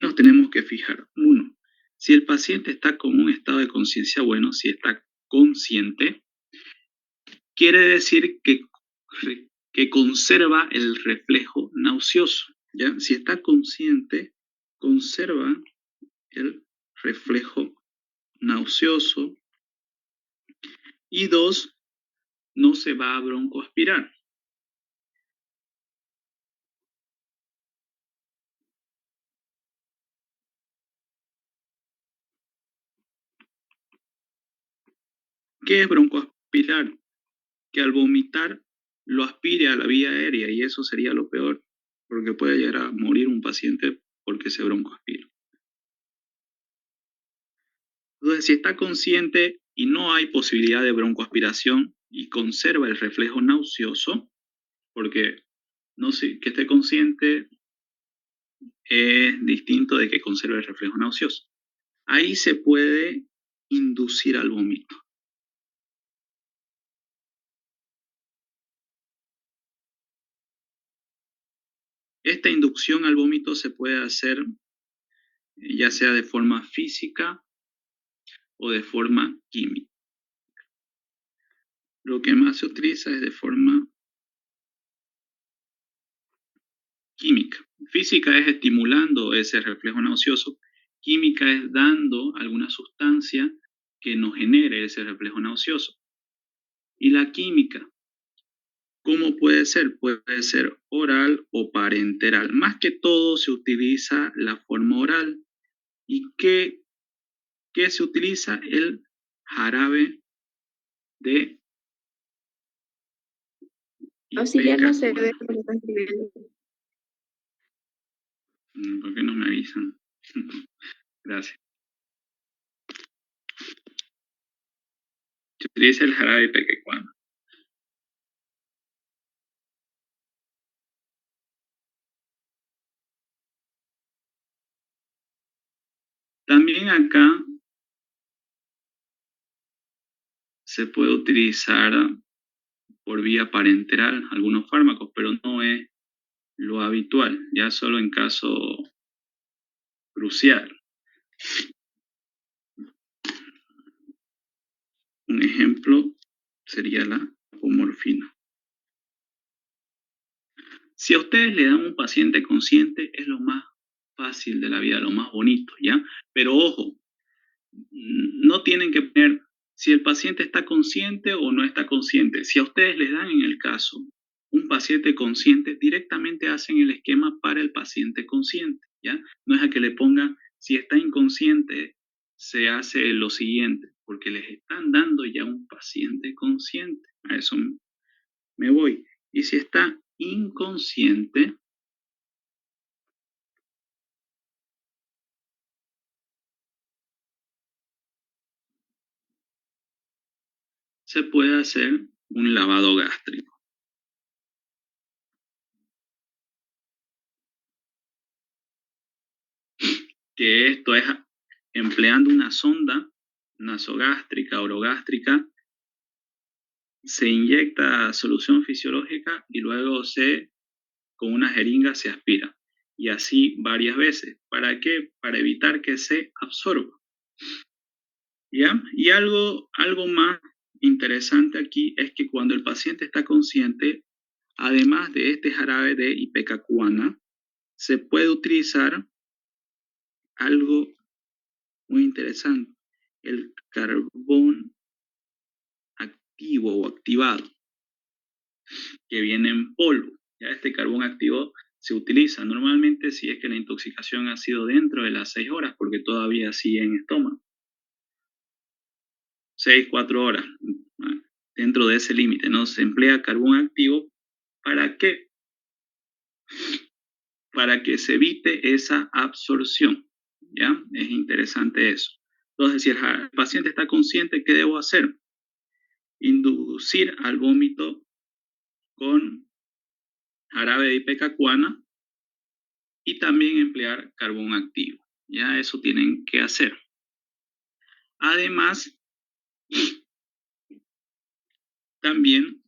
nos tenemos que fijar. 1. Si el paciente está con un estado de conciencia bueno, si está consciente, quiere decir que conserva el reflejo nauseoso. ¿Ya? Si está consciente, conserva el reflejo nauseoso. Y 2, no se va a broncoaspirar. ¿Qué es broncoaspirar? Que al vomitar lo aspire a la vía aérea y eso sería lo peor, porque puede llegar a morir un paciente porque se broncoaspira. Entonces, si está consciente y no hay posibilidad de broncoaspiración y conserva el reflejo nauseoso, porque no sé, que esté consciente es distinto de que conserve el reflejo nauseoso. Ahí se puede inducir al vómito. Esta inducción al vómito se puede hacer ya sea de forma física o de forma química. Lo que más se utiliza es de forma química. Física es estimulando ese reflejo nauseoso. Química es dando alguna sustancia que nos genere ese reflejo nauseoso. Y la química, ¿cómo puede ser? Puede ser oral o parenteral. Más que todo se utiliza la forma oral. ¿Y qué se utiliza? El jarabe de Auxiliar no se ve ipecacuana. porque está escribiendo. ¿Por qué no me avisan? Gracias. Se utiliza el jarabe de ipecacuana. También acá se puede utilizar por vía parenteral algunos fármacos, pero no es lo habitual, ya solo en caso crucial. Un ejemplo sería la apomorfina. Si a ustedes le dan un paciente consciente, es lo más fácil de la vida, lo más bonito, ¿ya? Pero ojo, no tienen que poner si el paciente está consciente o no está consciente. Si a ustedes les dan en el caso un paciente consciente, directamente hacen el esquema para el paciente consciente, ¿ya? No es a que le pongan, si está inconsciente, se hace lo siguiente, porque les están dando ya un paciente consciente. A eso me voy. Y si está inconsciente, se puede hacer un lavado gástrico. Que esto es empleando una sonda nasogástrica, orogástrica, se inyecta solución fisiológica y luego con una jeringa se aspira. y así varias veces. ¿Para qué? Para evitar que se absorba. ¿Ya? Y algo más interesante aquí es que cuando el paciente está consciente, además de este jarabe de ipecacuana, se puede utilizar algo muy interesante, el carbón activo o activado, que viene en polvo. Ya este carbón activo se utiliza normalmente si es que la intoxicación ha sido dentro de las 6 horas, porque todavía sigue en estómago. 6, 4 horas, dentro de ese límite, ¿no? Se emplea carbón activo. ¿Para qué? Para que se evite esa absorción, ¿ya? Es interesante eso. Entonces, si el paciente está consciente, ¿qué debo hacer? Inducir al vómito con jarabe de ipecacuana y también emplear carbón activo. Ya eso tienen que hacer. Además, también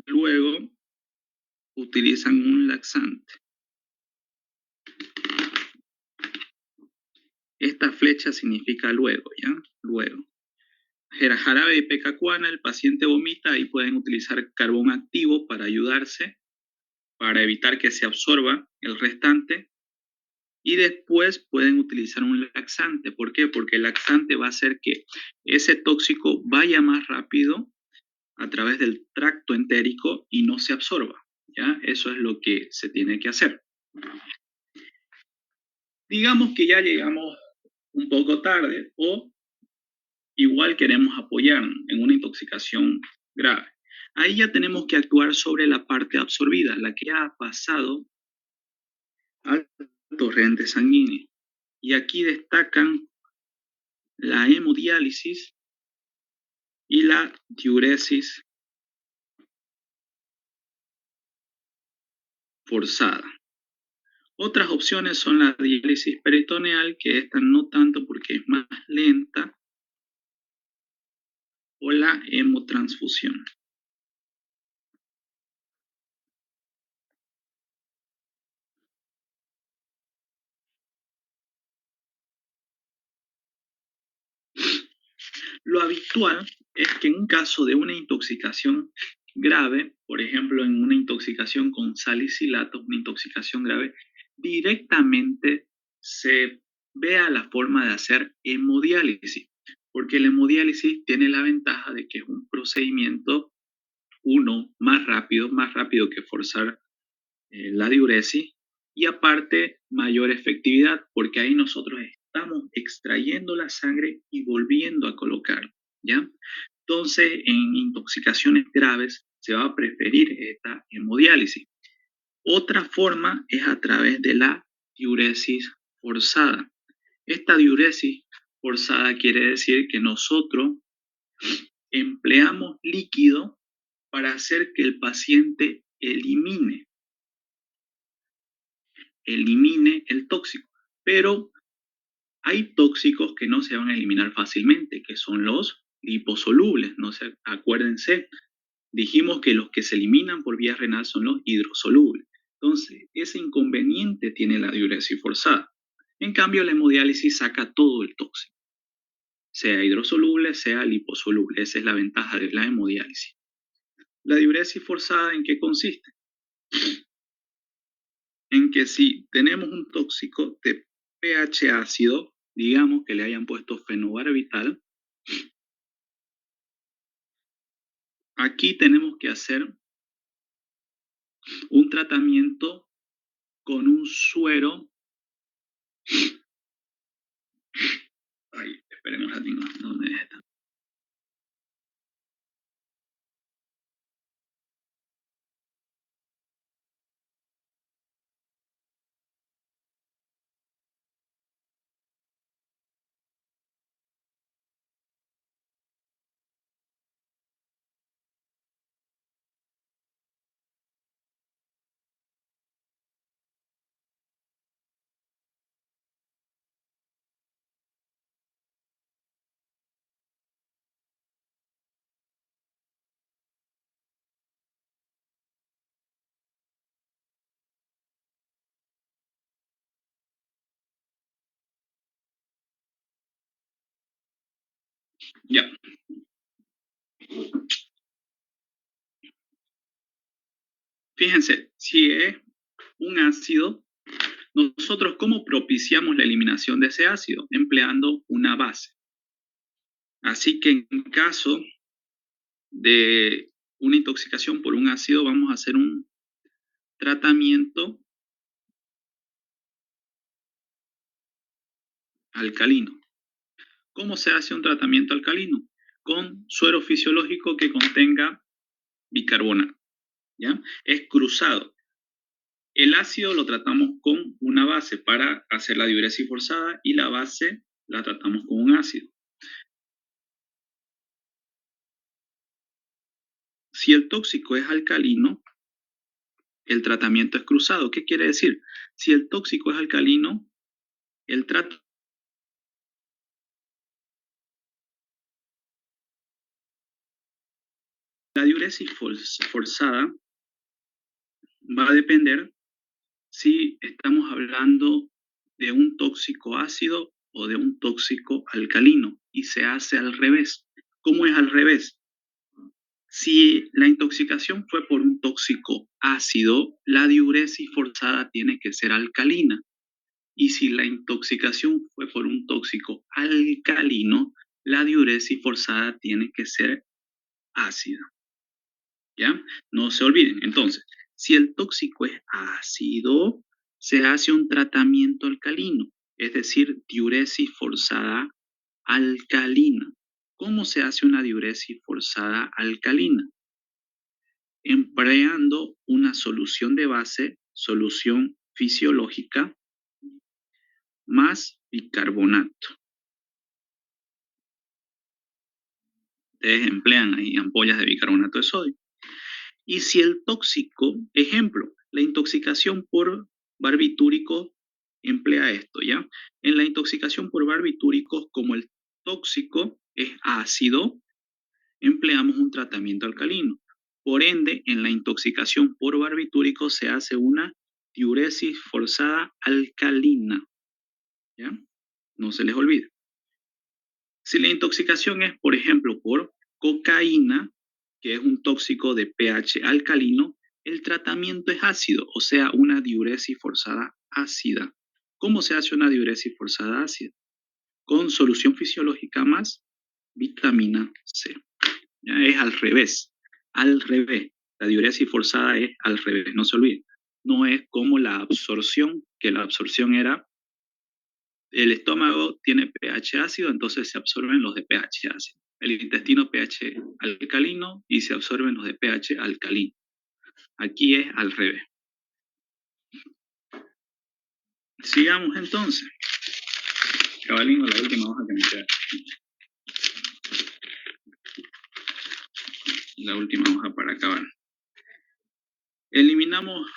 luego utilizan un laxante. Esta flecha significa luego, ¿ya? Luego. Jarabe de ipecacuana, el paciente vomita y pueden utilizar carbón activo para ayudarse, para evitar que se absorba el restante. Y después pueden utilizar un laxante. ¿Por qué? Porque el laxante va a hacer que ese tóxico vaya más rápido a través del tracto entérico y no se absorba. ¿Ya? Eso es lo que se tiene que hacer. Digamos que ya llegamos un poco tarde o igual queremos apoyar en una intoxicación grave. Ahí ya tenemos que actuar sobre la parte absorbida, la que ha pasado al torrente sanguíneo. Y aquí destacan la hemodiálisis y la diuresis forzada. Otras opciones son la diálisis peritoneal, que esta no tanto porque es más lenta, o la hemotransfusión. Lo habitual es que en un caso de una intoxicación grave, por ejemplo, en una intoxicación con salicilato, una intoxicación grave, directamente se vea la forma de hacer hemodiálisis, porque la hemodiálisis tiene la ventaja de que es un procedimiento, más rápido que forzar la diuresis, y aparte mayor efectividad, porque ahí nosotros estamos extrayendo la sangre y volviendo a colocar, ¿ya? Entonces, en intoxicaciones graves se va a preferir esta hemodiálisis. Otra forma es a través de la diuresis forzada. Esta diuresis forzada quiere decir que nosotros empleamos líquido para hacer que el paciente elimine el tóxico. Pero hay tóxicos que no se van a eliminar fácilmente, que son los liposolubles. No sé, acuérdense, dijimos que los que se eliminan por vía renal son los hidrosolubles. Entonces, ese inconveniente tiene la diuresis forzada. En cambio, la hemodiálisis saca todo el tóxico, sea hidrosoluble, sea liposoluble. Esa es la ventaja de la hemodiálisis. La diuresis forzada, ¿en qué consiste? En que si tenemos un tóxico de pH ácido, digamos que le hayan puesto fenobarbital, aquí tenemos que hacer un tratamiento con un suero. Ay, esperemos a ¿dónde está? Ya. Fíjense, si es un ácido, nosotros ¿cómo propiciamos la eliminación de ese ácido? Empleando una base. Así que en caso de una intoxicación por un ácido, vamos a hacer un tratamiento alcalino. ¿Cómo se hace un tratamiento alcalino? Con suero fisiológico que contenga bicarbonato, ¿ya? Es cruzado. El ácido lo tratamos con una base para hacer la diuresis forzada y la base la tratamos con un ácido. Si el tóxico es alcalino, el tratamiento es cruzado. ¿Qué quiere decir? Si el tóxico es alcalino, el tratamiento la diuresis forzada va a depender si estamos hablando de un tóxico ácido o de un tóxico alcalino, y se hace al revés. ¿Cómo es al revés? Si la intoxicación fue por un tóxico ácido, la diuresis forzada tiene que ser alcalina. Y si la intoxicación fue por un tóxico alcalino, la diuresis forzada tiene que ser ácida. ¿Ya? No se olviden. Entonces, si el tóxico es ácido, se hace un tratamiento alcalino, es decir, diuresis forzada alcalina. ¿Cómo se hace una diuresis forzada alcalina? Empleando una solución de base, solución fisiológica, más bicarbonato. Ustedes emplean ahí ampollas de bicarbonato de sodio. Y si el tóxico, ejemplo, la intoxicación por barbitúricos emplea esto, ¿ya? En la intoxicación por barbitúricos, como el tóxico es ácido, empleamos un tratamiento alcalino. Por ende, en la intoxicación por barbitúricos se hace una diuresis forzada alcalina, ¿ya? No se les olvide. Si la intoxicación es, por ejemplo, por cocaína, que es un tóxico de pH alcalino, el tratamiento es ácido, o sea, una diuresis forzada ácida. ¿Cómo se hace una diuresis forzada ácida? Con solución fisiológica más vitamina C. Ya es al revés, al revés. La diuresis forzada es al revés, no se olviden. No es como la absorción, que la absorción era el estómago tiene pH ácido, entonces se absorben los de pH ácido. El intestino pH alcalino y se absorben los de pH alcalino. Aquí es al revés. Sigamos entonces. Cabalino, la última hoja que me queda. La última hoja para acabar. Eliminamos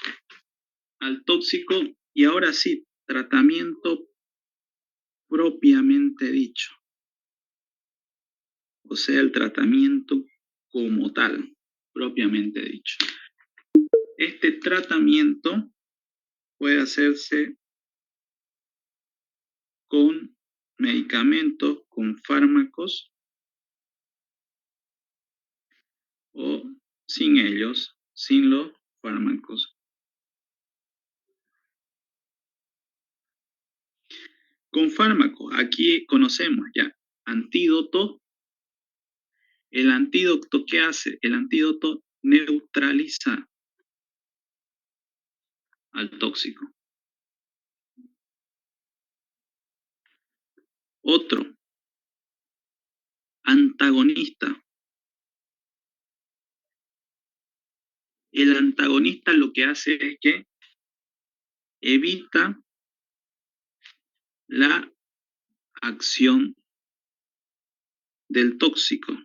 al tóxico y ahora sí, tratamiento propiamente dicho. O sea, el tratamiento como tal, propiamente dicho. Este tratamiento puede hacerse con medicamentos, con fármacos o sin ellos, sin los fármacos. Con fármacos, aquí conocemos ya antídoto. El antídoto, ¿qué hace? El antídoto neutraliza al tóxico. Otro, antagonista. El antagonista lo que hace es que evita la acción del tóxico.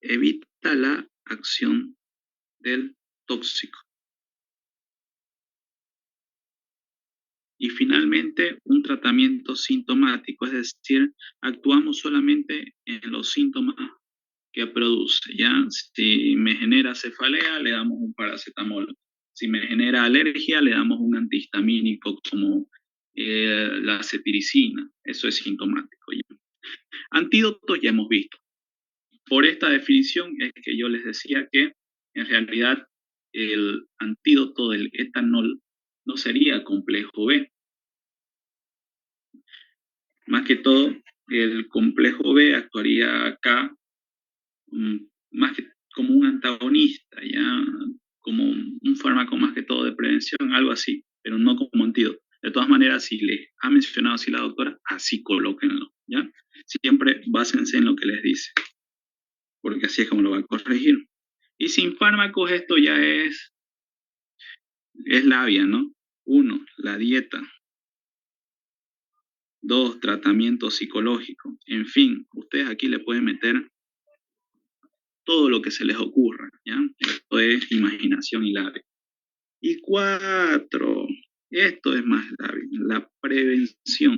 Evita la acción del tóxico. Y finalmente, un tratamiento sintomático, es decir, actuamos solamente en los síntomas que produce, ¿ya? Si me genera cefalea, le damos un paracetamol. Si me genera alergia, le damos un antihistamínico como la cetiricina, eso es sintomático. ¿Ya? Antídotos ya hemos visto. Por esta definición es que yo les decía que en realidad el antídoto del etanol no sería complejo B. Más que todo, el complejo B actuaría acá más que como un antagonista, ya como un fármaco más que todo de prevención, algo así, pero no como antídoto. De todas maneras, si les ha mencionado así la doctora, así colóquenlo, ¿ya? Siempre básense en lo que les dice, porque así es como lo va a corregir. Y sin fármacos esto ya es labia, ¿no? 1, la dieta. 2, tratamiento psicológico. En fin, ustedes aquí le pueden meter todo lo que se les ocurra, ¿ya? Esto es imaginación y labia. Y 4, esto es más labia, la prevención.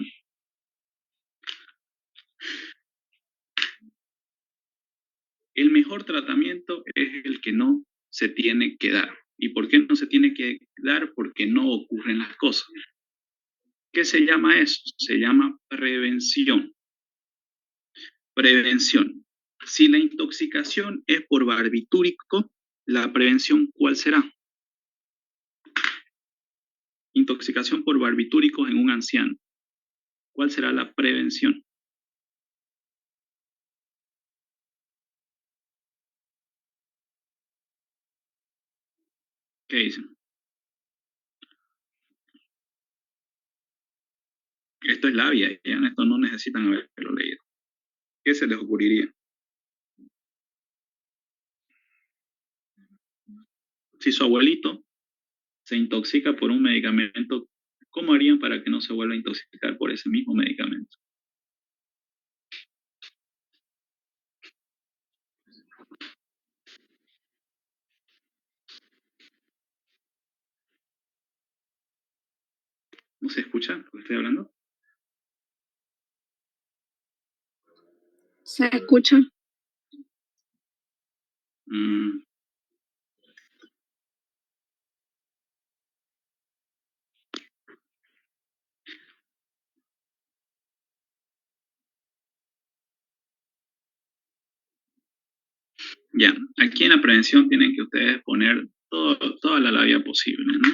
El mejor tratamiento es el que no se tiene que dar. ¿Y por qué no se tiene que dar? Porque no ocurren las cosas. ¿Qué se llama eso? Se llama prevención. Prevención. Si la intoxicación es por barbitúrico, la prevención, ¿cuál será? Intoxicación por barbitúricos en un anciano. ¿Cuál será la prevención? ¿Qué dicen? Esto es labia, ya en esto no necesitan haberlo leído. ¿Qué se les ocurriría? Si su abuelito se intoxica por un medicamento, ¿cómo harían para que no se vuelva a intoxicar por ese mismo medicamento? ¿No se escucha lo que estoy hablando? ¿Se escucha? Mm, ya, aquí en la prevención tienen que ustedes poner toda la labia posible, ¿no?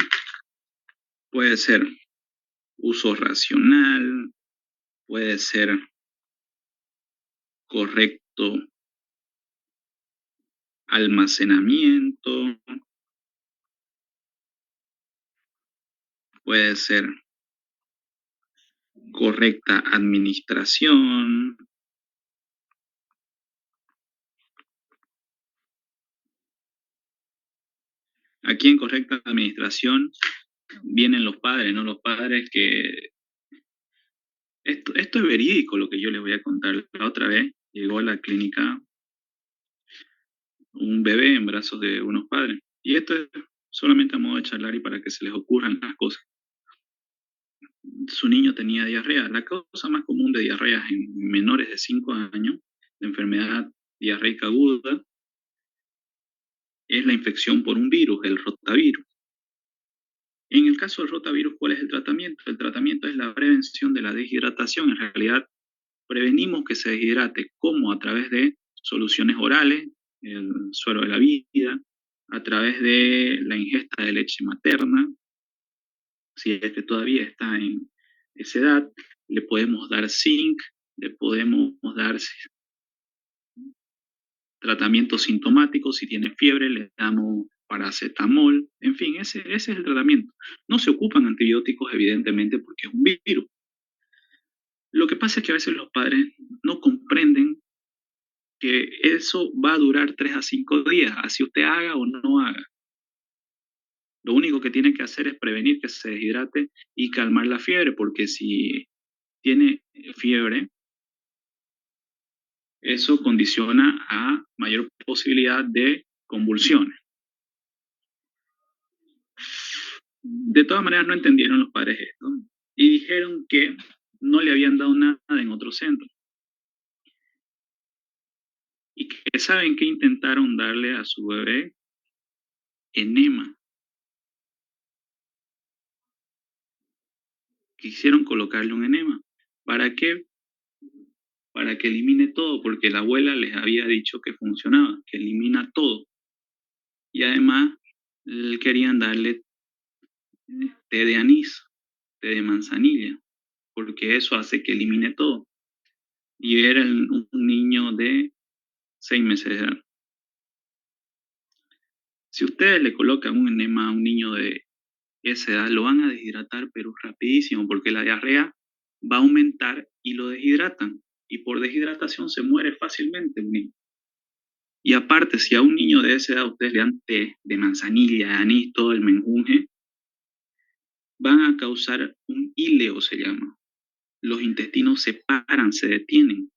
Puede ser uso racional, puede ser correcto almacenamiento, puede ser correcta administración. Aquí en correcta administración vienen los padres, ¿no? Los padres que... Esto es verídico lo que yo les voy a contar. La otra vez llegó a la clínica un bebé en brazos de unos padres. Y esto es solamente a modo de charlar y para que se les ocurran las cosas. Su niño tenía diarrea. La causa más común de diarreas en menores de 5 años, la enfermedad diarreica aguda, es la infección por un virus, el rotavirus. En el caso del rotavirus, ¿cuál es el tratamiento? El tratamiento es la prevención de la deshidratación. En realidad, prevenimos que se deshidrate, como a través de soluciones orales, el suero de la vida, a través de la ingesta de leche materna, si es que todavía está en esa edad, le podemos dar zinc, le podemos dar tratamiento sintomático, si tiene fiebre le damos paracetamol, en fin, ese es el tratamiento. No se ocupan antibióticos evidentemente porque es un virus. Lo que pasa es que a veces los padres no comprenden que eso va a durar 3 a 5 días, así usted haga o no haga. Lo único que tiene que hacer es prevenir que se deshidrate y calmar la fiebre, porque si tiene fiebre, eso condiciona a mayor posibilidad de convulsiones. De todas maneras no entendieron los padres esto y dijeron que no le habían dado nada en otro centro. Y que saben que intentaron darle a su bebé enema, quisieron colocarle un enema. ¿Para qué? Para que elimine todo, porque la abuela les había dicho que funcionaba, que elimina todo. Y además querían darle té de anís, té de manzanilla, porque eso hace que elimine todo. Y era un niño de 6 meses de edad. Si ustedes le colocan un enema a un niño de esa edad, lo van a deshidratar, pero rapidísimo, porque la diarrea va a aumentar y lo deshidratan. Y por deshidratación se muere fácilmente un niño. Y aparte, si a un niño de esa edad ustedes le dan té de manzanilla, de anís, todo el menjunje, van a causar un íleo, se llama. Los intestinos se paran, se detienen.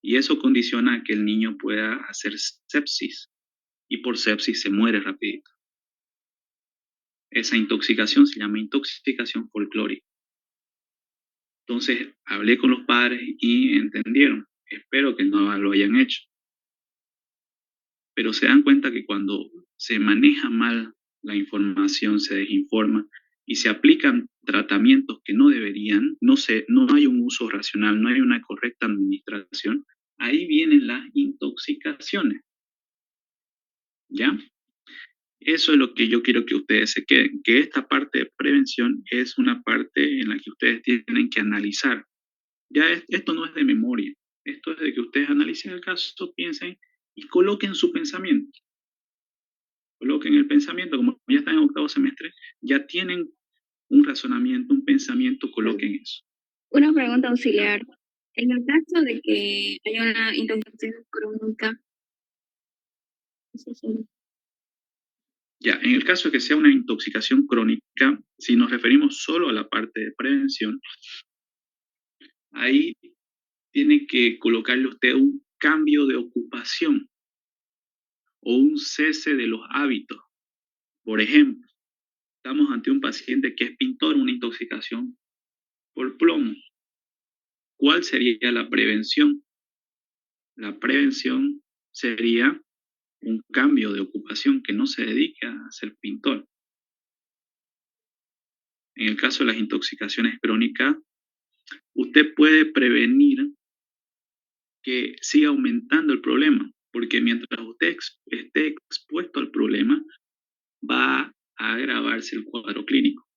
Y eso condiciona a que el niño pueda hacer sepsis. Y por sepsis se muere rapidito. Esa intoxicación se llama intoxicación folclórica. Entonces, hablé con los padres y entendieron. Espero que no lo hayan hecho. Pero se dan cuenta que cuando se maneja mal la información, se desinforma y se aplican tratamientos que no deberían, no hay un uso racional, no hay una correcta administración, ahí vienen las intoxicaciones. ¿Ya? Eso es lo que yo quiero que ustedes se queden, que esta parte de prevención es una parte en la que ustedes tienen que analizar. Esto no es de memoria, esto es de que ustedes analicen el caso, piensen y coloquen su pensamiento. Coloquen el pensamiento, como ya están en octavo semestre, ya tienen un razonamiento, un pensamiento, coloquen eso. Una pregunta auxiliar. En el caso de que haya una intoxicación crónica, Ya, en el caso de que sea una intoxicación crónica, si nos referimos solo a la parte de prevención, ahí tiene que colocarle usted un cambio de ocupación o un cese de los hábitos. Por ejemplo, estamos ante un paciente que es pintor, una intoxicación por plomo. ¿Cuál sería la prevención? La prevención sería un cambio de ocupación, que no se dedique a ser pintor. En el caso de las intoxicaciones crónicas, usted puede prevenir que siga aumentando el problema, porque mientras usted esté expuesto al problema, va a agravarse el cuadro clínico.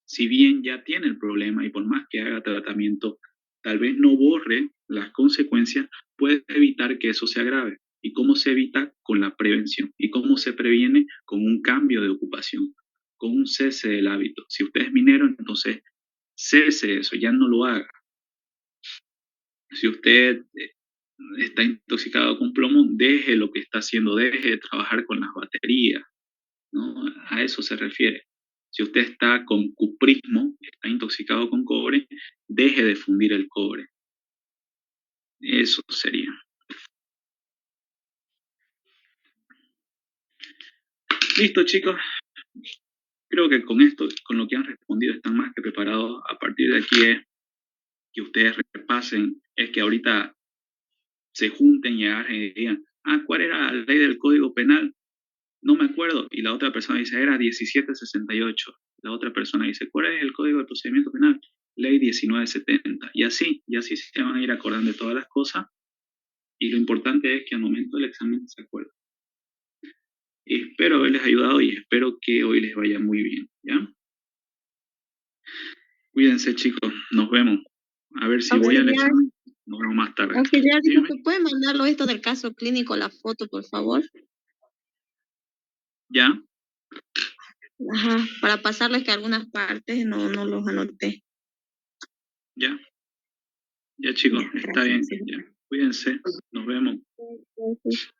Si bien ya tiene el problema y por más que haga tratamiento, tal vez no borre las consecuencias, puede evitar que eso se agrave. ¿Y cómo se evita? Con la prevención. ¿Y cómo se previene? Con un cambio de ocupación, con un cese del hábito. Si usted es minero, entonces cese eso, ya no lo haga. Si usted está intoxicado con plomo, deje lo que está haciendo, deje de trabajar con las baterías, ¿no? A eso se refiere. Si usted está con cuprismo, está intoxicado con cobre, deje de fundir el cobre. Eso sería. Listo, chicos. Creo que con esto, con lo que han respondido, están más que preparados. A partir de aquí es que ustedes repasen, es que ahorita se junten y agarren y digan, ¿cuál era la ley del Código Penal? No me acuerdo. Y la otra persona dice, era 1768. La otra persona dice, ¿cuál es el Código de Procedimiento Penal? Ley 1970. Y así se van a ir acordando de todas las cosas. Y lo importante es que al momento del examen se acuerden. Espero haberles ayudado y espero que hoy les vaya muy bien, ¿ya? Cuídense, chicos. Nos vemos. A ver si voy al examen. Nos vemos más tarde. Auxiliar, ¿me puede mandarlo esto del caso clínico, la foto, por favor? ¿Ya? Ajá, para pasarles que algunas partes no los anoté. Ya. Ya, chicos, Ya, está bien. gracias, sí. Ya. Cuídense. Nos vemos. Gracias.